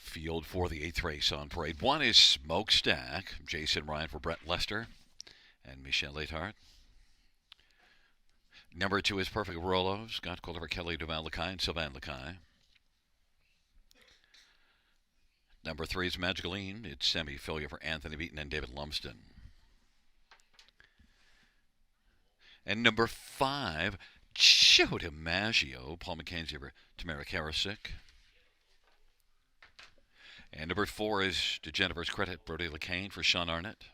Field for the 8th race on parade. 1 is Smokestack. Jason Ryan for Brett Lester and Michelle Leithart. Number 2 is Perfect Rolo. Scott Calder for Kelly Duval-Lakai and Sylvain Lakai. Number 3 is Magicaline. It's semi-filia for Anthony Beaton and David Lumsden. And number 5, Joe DiMaggio. Paul McKenzie for Tamara Karasik. And number 4 is, to Jennifer's credit, Brody LeCain for Sean Arnott.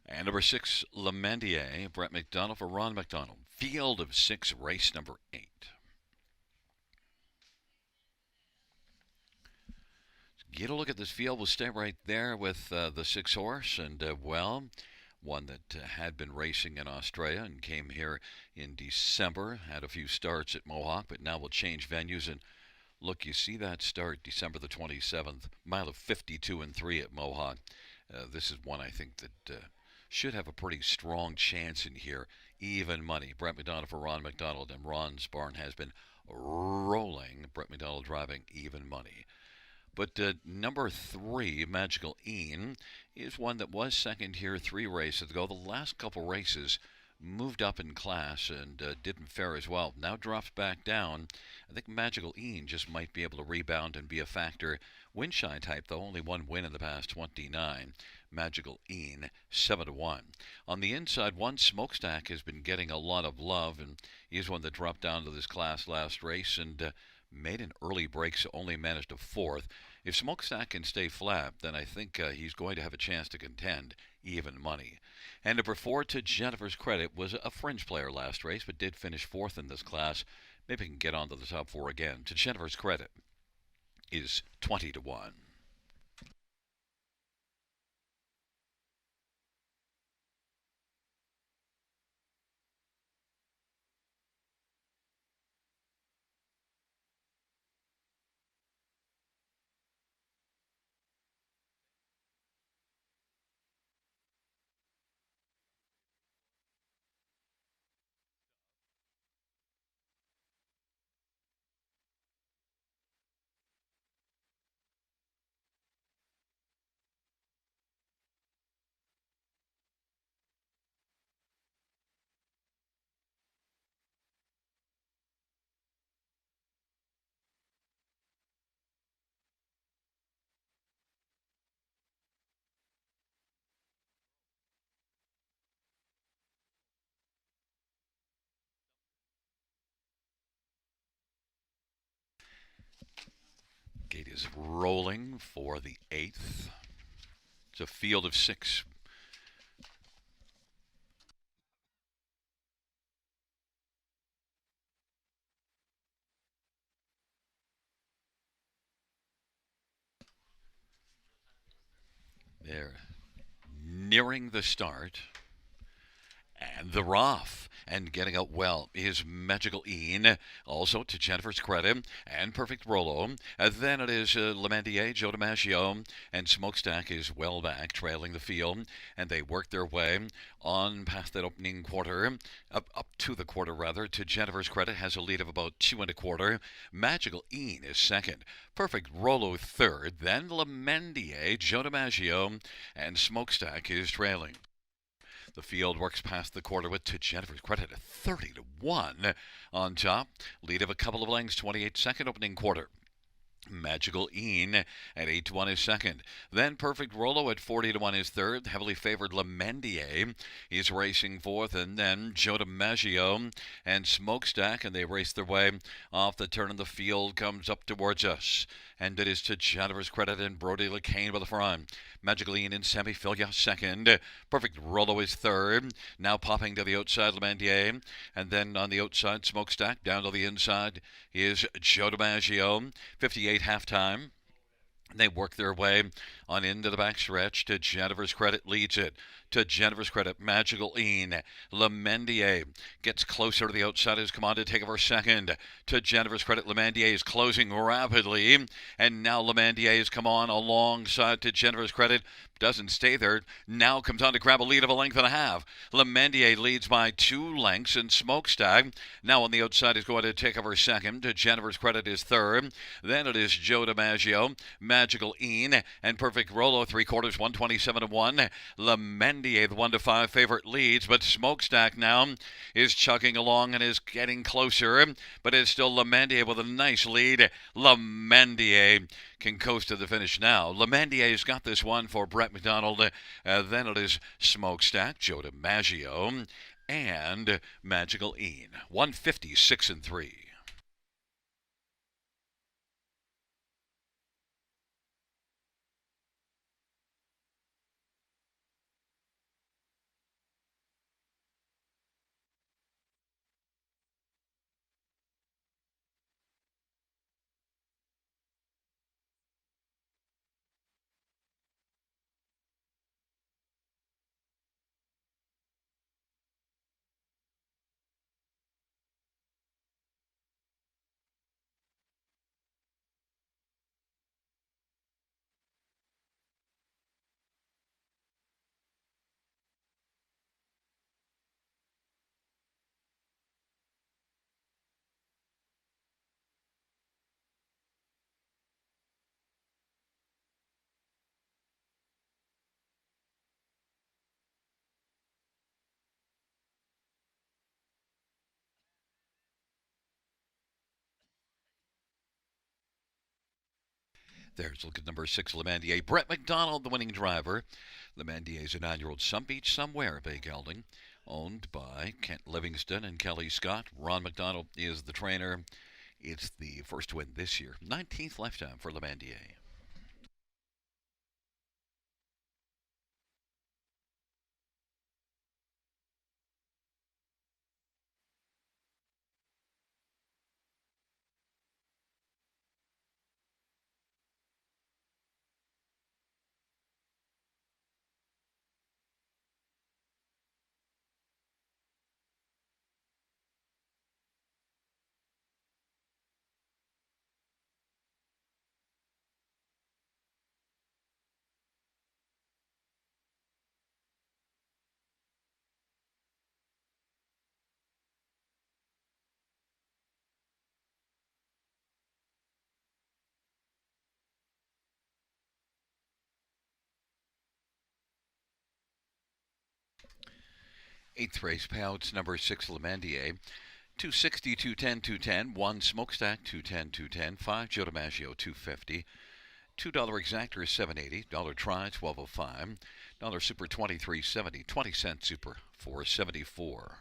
And number 6, Lamandier, Brett McDonald for Ron McDonald. Field of 6, race number 8. Get a look at this field. We'll stay right there with the 6 horse. And, one that had been racing in Australia and came here in December. Had a few starts at Mohawk, but now will change venues. And look, you see that start December the 27th, mile of 52 and 3 at Mohawk. This is one I think that should have a pretty strong chance in here. Even money. Brett McDonald for Ron McDonald, and Ron's barn has been rolling. Brett McDonald driving even money. But number 3, Magical Ian, is one that was second here 3 races ago. The last couple races moved up in class and didn't fare as well. Now drops back down. I think Magical Ian just might be able to rebound and be a factor. Windshine type, though, only 1 win in the past 29. Magical Ian, 7-1. On the inside, 1 Smokestack has been getting a lot of love, and he's one that dropped down to this class last race and made an early break, so only managed a 4th. If Smokestack can stay flat, then I think he's going to have a chance to contend even money. And number 4, to Jennifer's credit, was a fringe player last race, but did finish 4th in this class. Maybe can get on to the top 4 again. To Jennifer's credit is 20-1. Gate is rolling for the 8th. It's a field of 6. They're nearing the start. And they're off. And getting out well is Magical Ian, also to Jennifer's credit, and Perfect Rolo. Then it is Lamandier, Joe DiMaggio, and Smokestack is well back, trailing the field. And they work their way on past that opening quarter, up to the quarter rather. To Jennifer's credit, has a lead of about 2 1/4. Magical Ian is second. Perfect Rolo third. Then Lamandier, Joe DiMaggio, and Smokestack is trailing. The field works past the quarter with, to Jennifer's credit, a 30-1 on top. Lead of a couple of lengths, 28-second opening quarter. Magical Ian at 8-1 is second. Then Perfect Rolo at 40-1 is third. Heavily favored Lamandier is racing fourth. And then Joe DiMaggio and Smokestack, and they race their way off the turn, and the field comes up towards us. And it is to Jennifer's credit and Brody LeCain by the front. Magical Ian in semi-filia second. Perfect Rolo is third. Now popping to the outside, Lamandier. And then on the outside, Smokestack. Down to the inside is Joe DiMaggio. 58 halftime. They work their way on into the backstretch. To Jennifer's credit, leads it. To Jennifer's credit, Magical Een. Lemendier gets closer to the outside. Has come on to take over second. To Jennifer's credit, Lemendier is closing rapidly. And now Lemendier has come on alongside to Jennifer's credit. Doesn't stay there. Now comes on to grab a lead of a length and a half. Lemendier leads by 2 lengths, and Smokestack now on the outside is going to take over second. To Jennifer's credit is third. Then it is Joe DiMaggio, Magical Een, and Perfect Rolo, 3/4, 127-1. Lemendier, the 1-5 favorite, leads, but Smokestack now is chugging along and is getting closer, but it's still Lemendier with a nice lead. Lemendier can coast to the finish now. Lemendier's got this one for Brett McDonald. Then it is Smokestack, Joe DiMaggio, and Magical Een. 156-3. There's look at number 6, Lemendier. Brett McDonald, the winning driver. Lemendier is a 9-year-old some beach somewhere, Bay Gelding, owned by Kent Livingston and Kelly Scott. Ron McDonald is the trainer. It's the first win this year. 19th lifetime for Lemendier. 8th race payouts, number 6, Lemendier. 260, 210, 210. 1 Smokestack, 210, 210. 5 Joe DiMaggio, 250. $2 exactor is $7.80. Dollar try, $12.05. Dollar super, $23.70. 20-cent super, $4.74.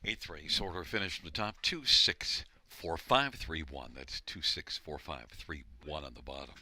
8-3. Sorter finished from the top. 2-6-4-5-3-1. That's 2-6-4-5-3-1 on the bottom.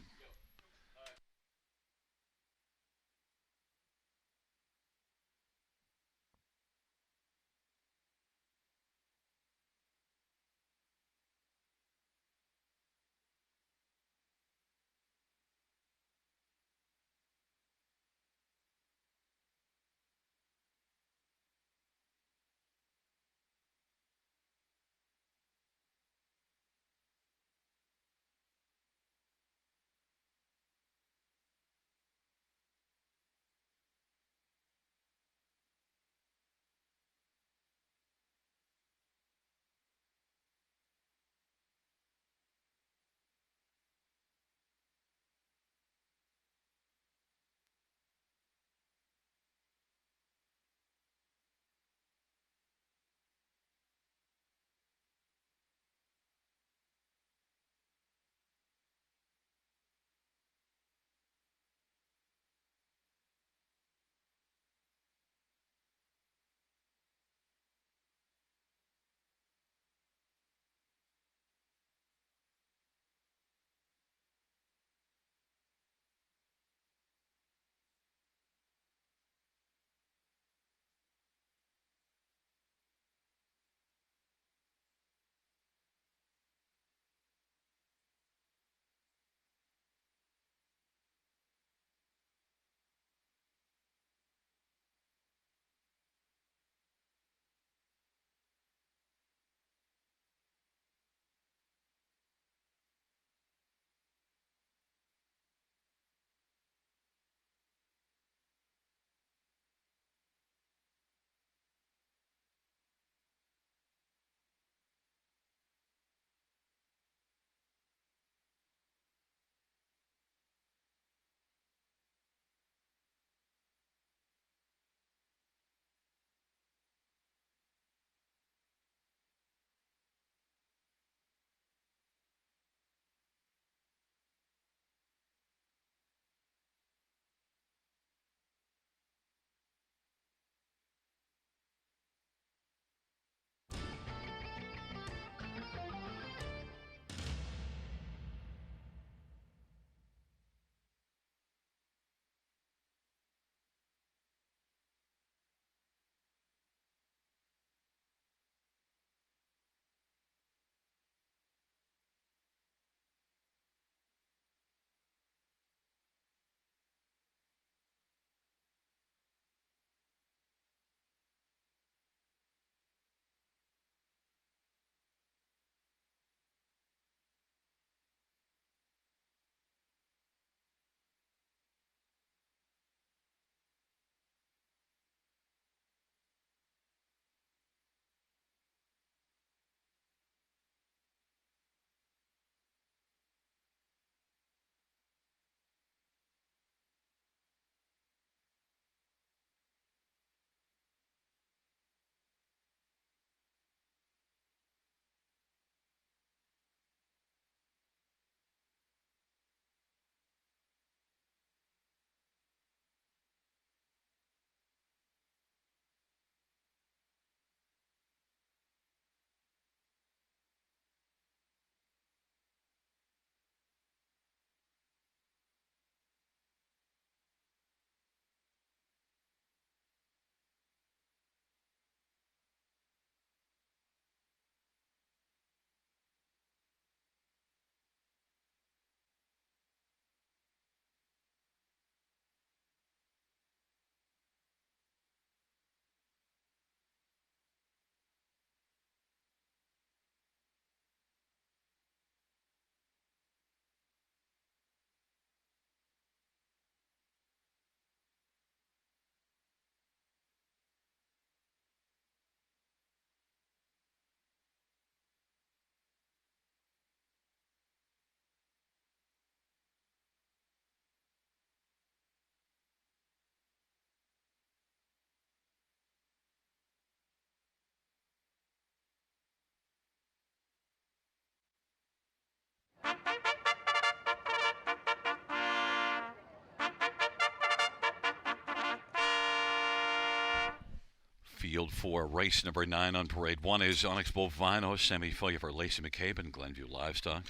Field 4, race number 9 on parade 1 is Onyx Bovino, semi-failure for Lacey McCabe and Glenview Livestock.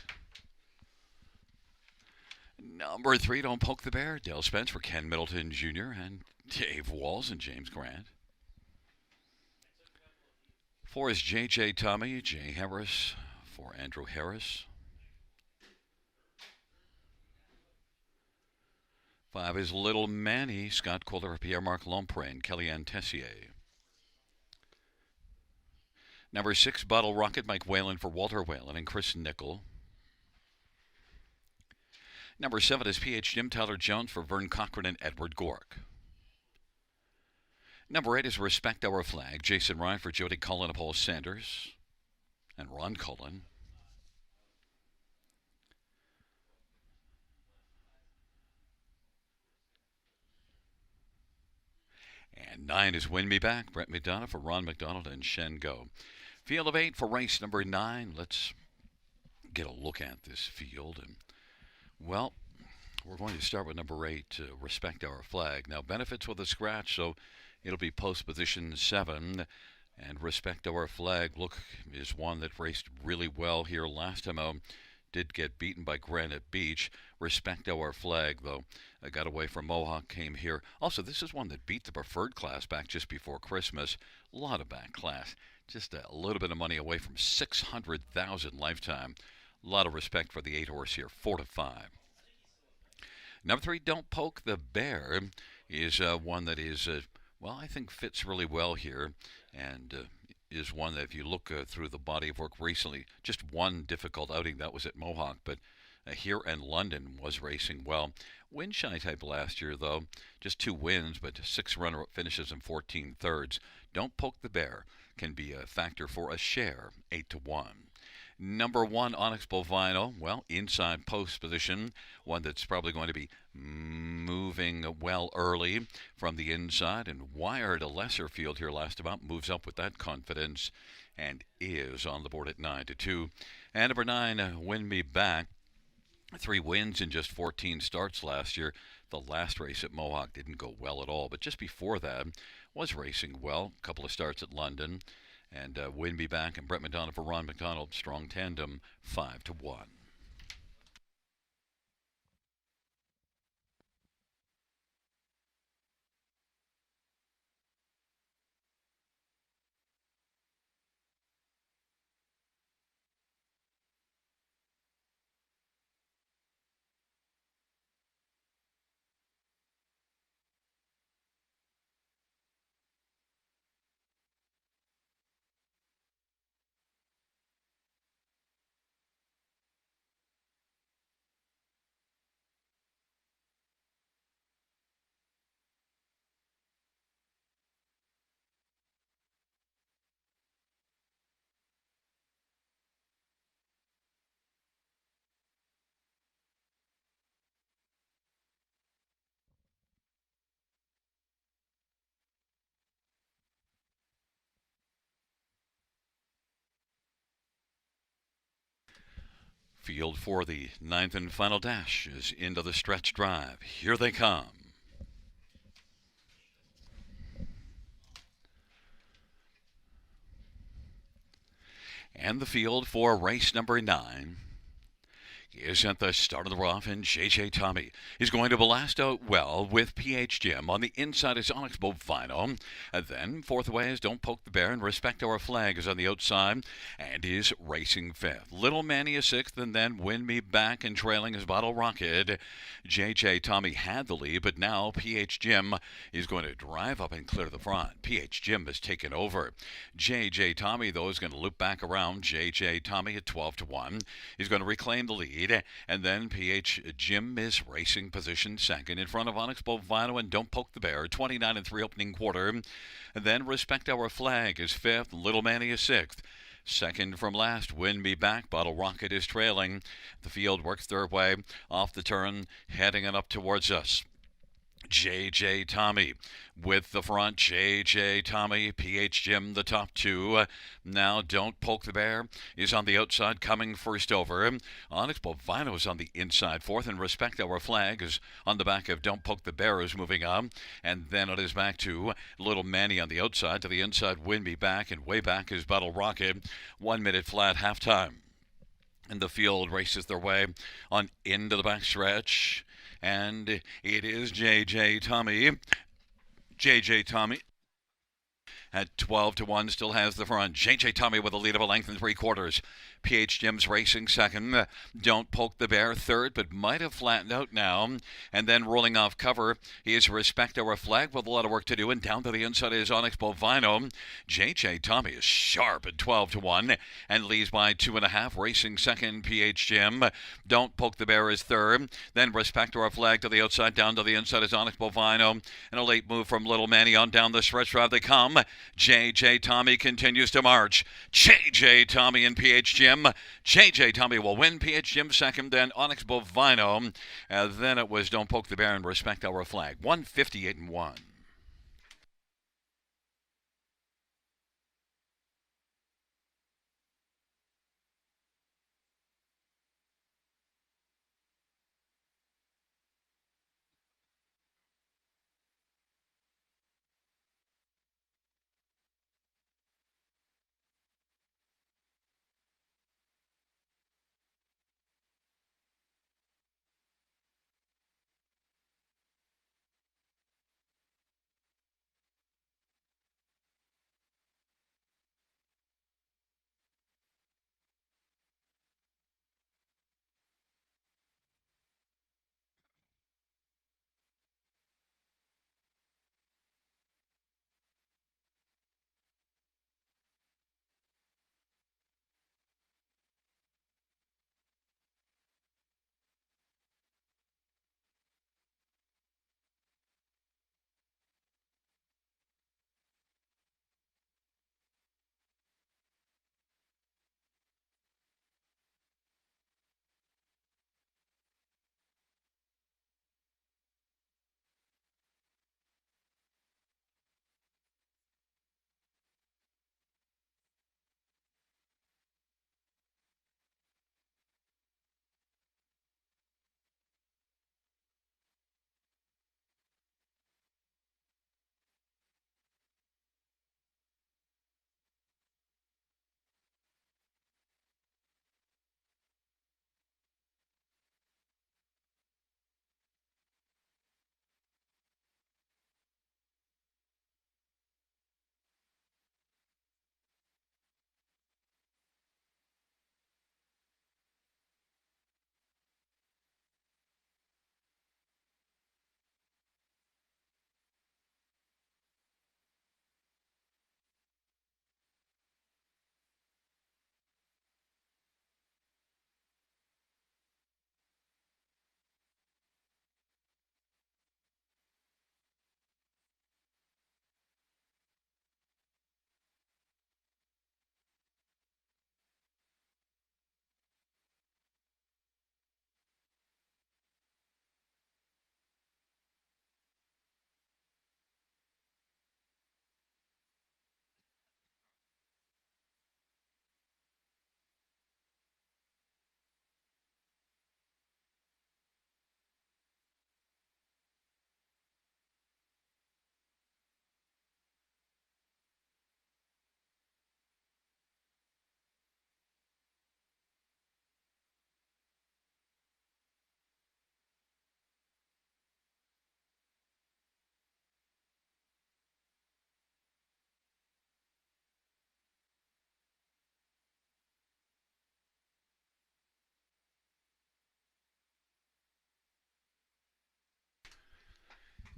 Number 3, Don't Poke the Bear, Dale Spence for Ken Middleton Jr. and Dave Walls and James Grant. 4 is J.J. Tommy, Jay Harris for Andrew Harris. 5 is Little Manny, Scott Kohler, Pierre-Marc Lompré, and Kellyanne Tessier. Number 6, Bottle Rocket, Mike Whalen for Walter Whalen and Chris Nickel. Number 7 is PH Jim Tyler Jones for Vern Cochran and Edward Gork. Number 8 is Respect Our Flag, Jason Ryan for Jody Cullen and Paul Sanders and Ron Cullen. And 9 is Win Me Back, Brett McDonough for Ron McDonald and Shen Go. Field of 8 for race number 9. Let's get a look at this field. And, well, we're going to start with number 8, Respect Our Flag. Now, benefits with a scratch, so it'll be post position 7. And Respect Our Flag, look, is one that raced really well here last time out. Did get beaten by Granite Beach. Respect Our Flag, though, got away from Mohawk, came here. Also, this is one that beat the preferred class back just before Christmas. A lot of back class. Just a little bit of money away from $600,000 lifetime. A lot of respect for the 8-horse here, 4 to 5. Number 3, Don't Poke the Bear, is one that is, well, I think fits really well here, and is one that if you look through the body of work recently, just one difficult outing, that was at Mohawk, but here in London was racing well. Win shy type last year, though, just 2 wins, but 6 runner-up finishes and 14 thirds. Don't Poke the Bear can be a factor for a share, 8 to 1. Number 1, Onyx Bovino, well, inside post position, one that's probably going to be moving well early from the inside, and wired a lesser field here last about, moves up with that confidence, and is on the board at 9 to 2. And number 9, Win Me Back, 3 wins in just 14 starts last year. The last race at Mohawk didn't go well at all, but just before that was racing well. A couple of starts at London. And Win Me Back and Brett McDonough for Ron McDonald, strong tandem, 5 to 1. Field for the 9th and final dash is into the stretch drive. Here they come. And the field for race number 9 is at the start of the rough, and J.J. Tommy is going to blast out well with P.H. Jim. On the inside is Onyx Bovino. And then fourth away is Don't Poke the Bear, and Respect Our Flag is on the outside and is racing 5th. Little Manny is 6th, and then Win Me Back and trailing is Bottle Rocket. J.J. Tommy had the lead, but now P.H. Jim is going to drive up and clear the front. P.H. Jim has taken over. J.J. Tommy, though, is going to loop back around. J.J. Tommy at 12 to 1. He's going to reclaim the lead. And then P.H. Jim is racing position 2nd in front of Onyx Bovino and Don't Poke the Bear, 29 and 3 opening quarter. And then Respect Our Flag is 5th, Little Manny is 6th. Second from last, Win Me Back, Bottle Rocket is trailing. The field works their way off the turn, heading it up towards us. J.J. Tommy with the front. J.J. Tommy, P.H. Jim, the top two. Now, Don't Poke the Bear is on the outside, coming first over. Onyx Bovino is on the inside, fourth, and Respect Our Flag is on the back of Don't Poke the Bear is moving on. And then it is back to Little Manny on the outside. To the inside, Win Me Back, and way back is Battle Rocket. 1 minute flat, halftime. And the field races their way on into the backstretch. And it is J.J. Tommy. J.J. Tommy at 12-1 still has the front. J.J. Tommy with a lead of a length and 3/4. P.H. Jim's racing second. Don't Poke the Bear third, but might have flattened out now. And then rolling off cover is Respect Our Flag with a lot of work to do. And down to the inside is Onyx Bovino. J.J. Tommy is sharp at 12-1 and leads by 2.5. Racing second, P.H. Jim. Don't Poke the Bear is third. Then Respect Our Flag to the outside. Down to the inside is Onyx Bovino. And a late move from Little Manny on down the stretch drive they come. J.J. Tommy continues to march. J.J. Tommy and P.H. Jim. J.J. Tommy will win. P.H. Jim second, then Onyx Bovino. Then it was Don't Poke the Bear and Respect Our Flag. 158-1.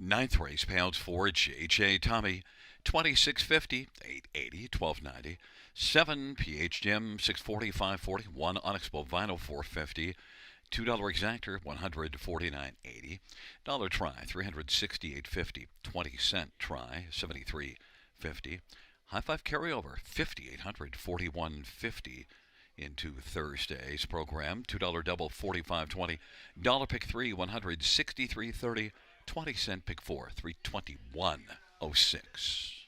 Ninth race, pounds for J.J. Tommy, 2650, 880, 1290. 7, P.H. Jim, 640, 540. 1, Onyx Bovino, 450. $2 exactor, 149.80. Dollar try, 368.50. 20-cent try, 73.50. High five carryover, 5,800, 41.50 into Thursday's program. $2 double, 45.20. Dollar pick three, 163.30. 20 cent pick 4, 321.06.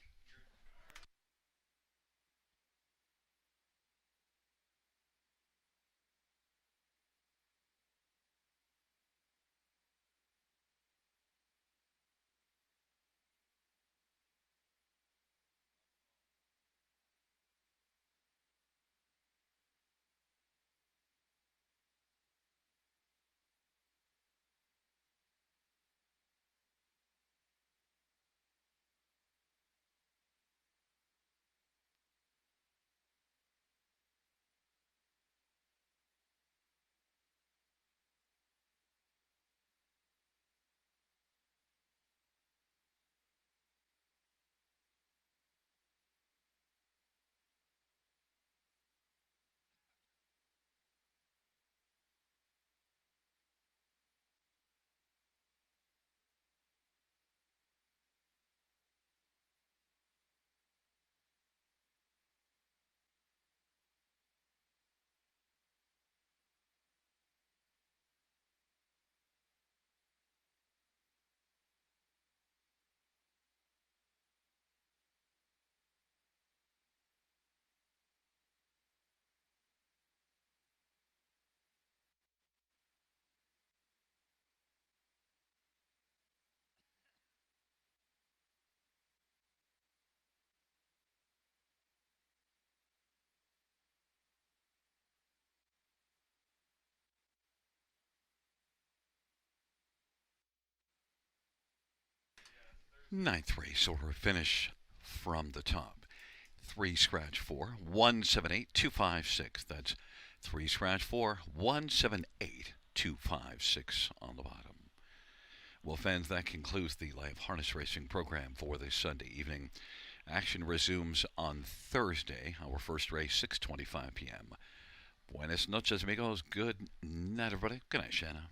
Ninth race order finish from the top. 3 scratch 4, 178,256. That's 3 scratch 4, 178,256 on the bottom. Well, fans, that concludes the live harness racing program for this Sunday evening. Action resumes on Thursday, our first race, 6:25 p.m. Buenas noches, amigos. Good night, everybody. Good night, Shanna.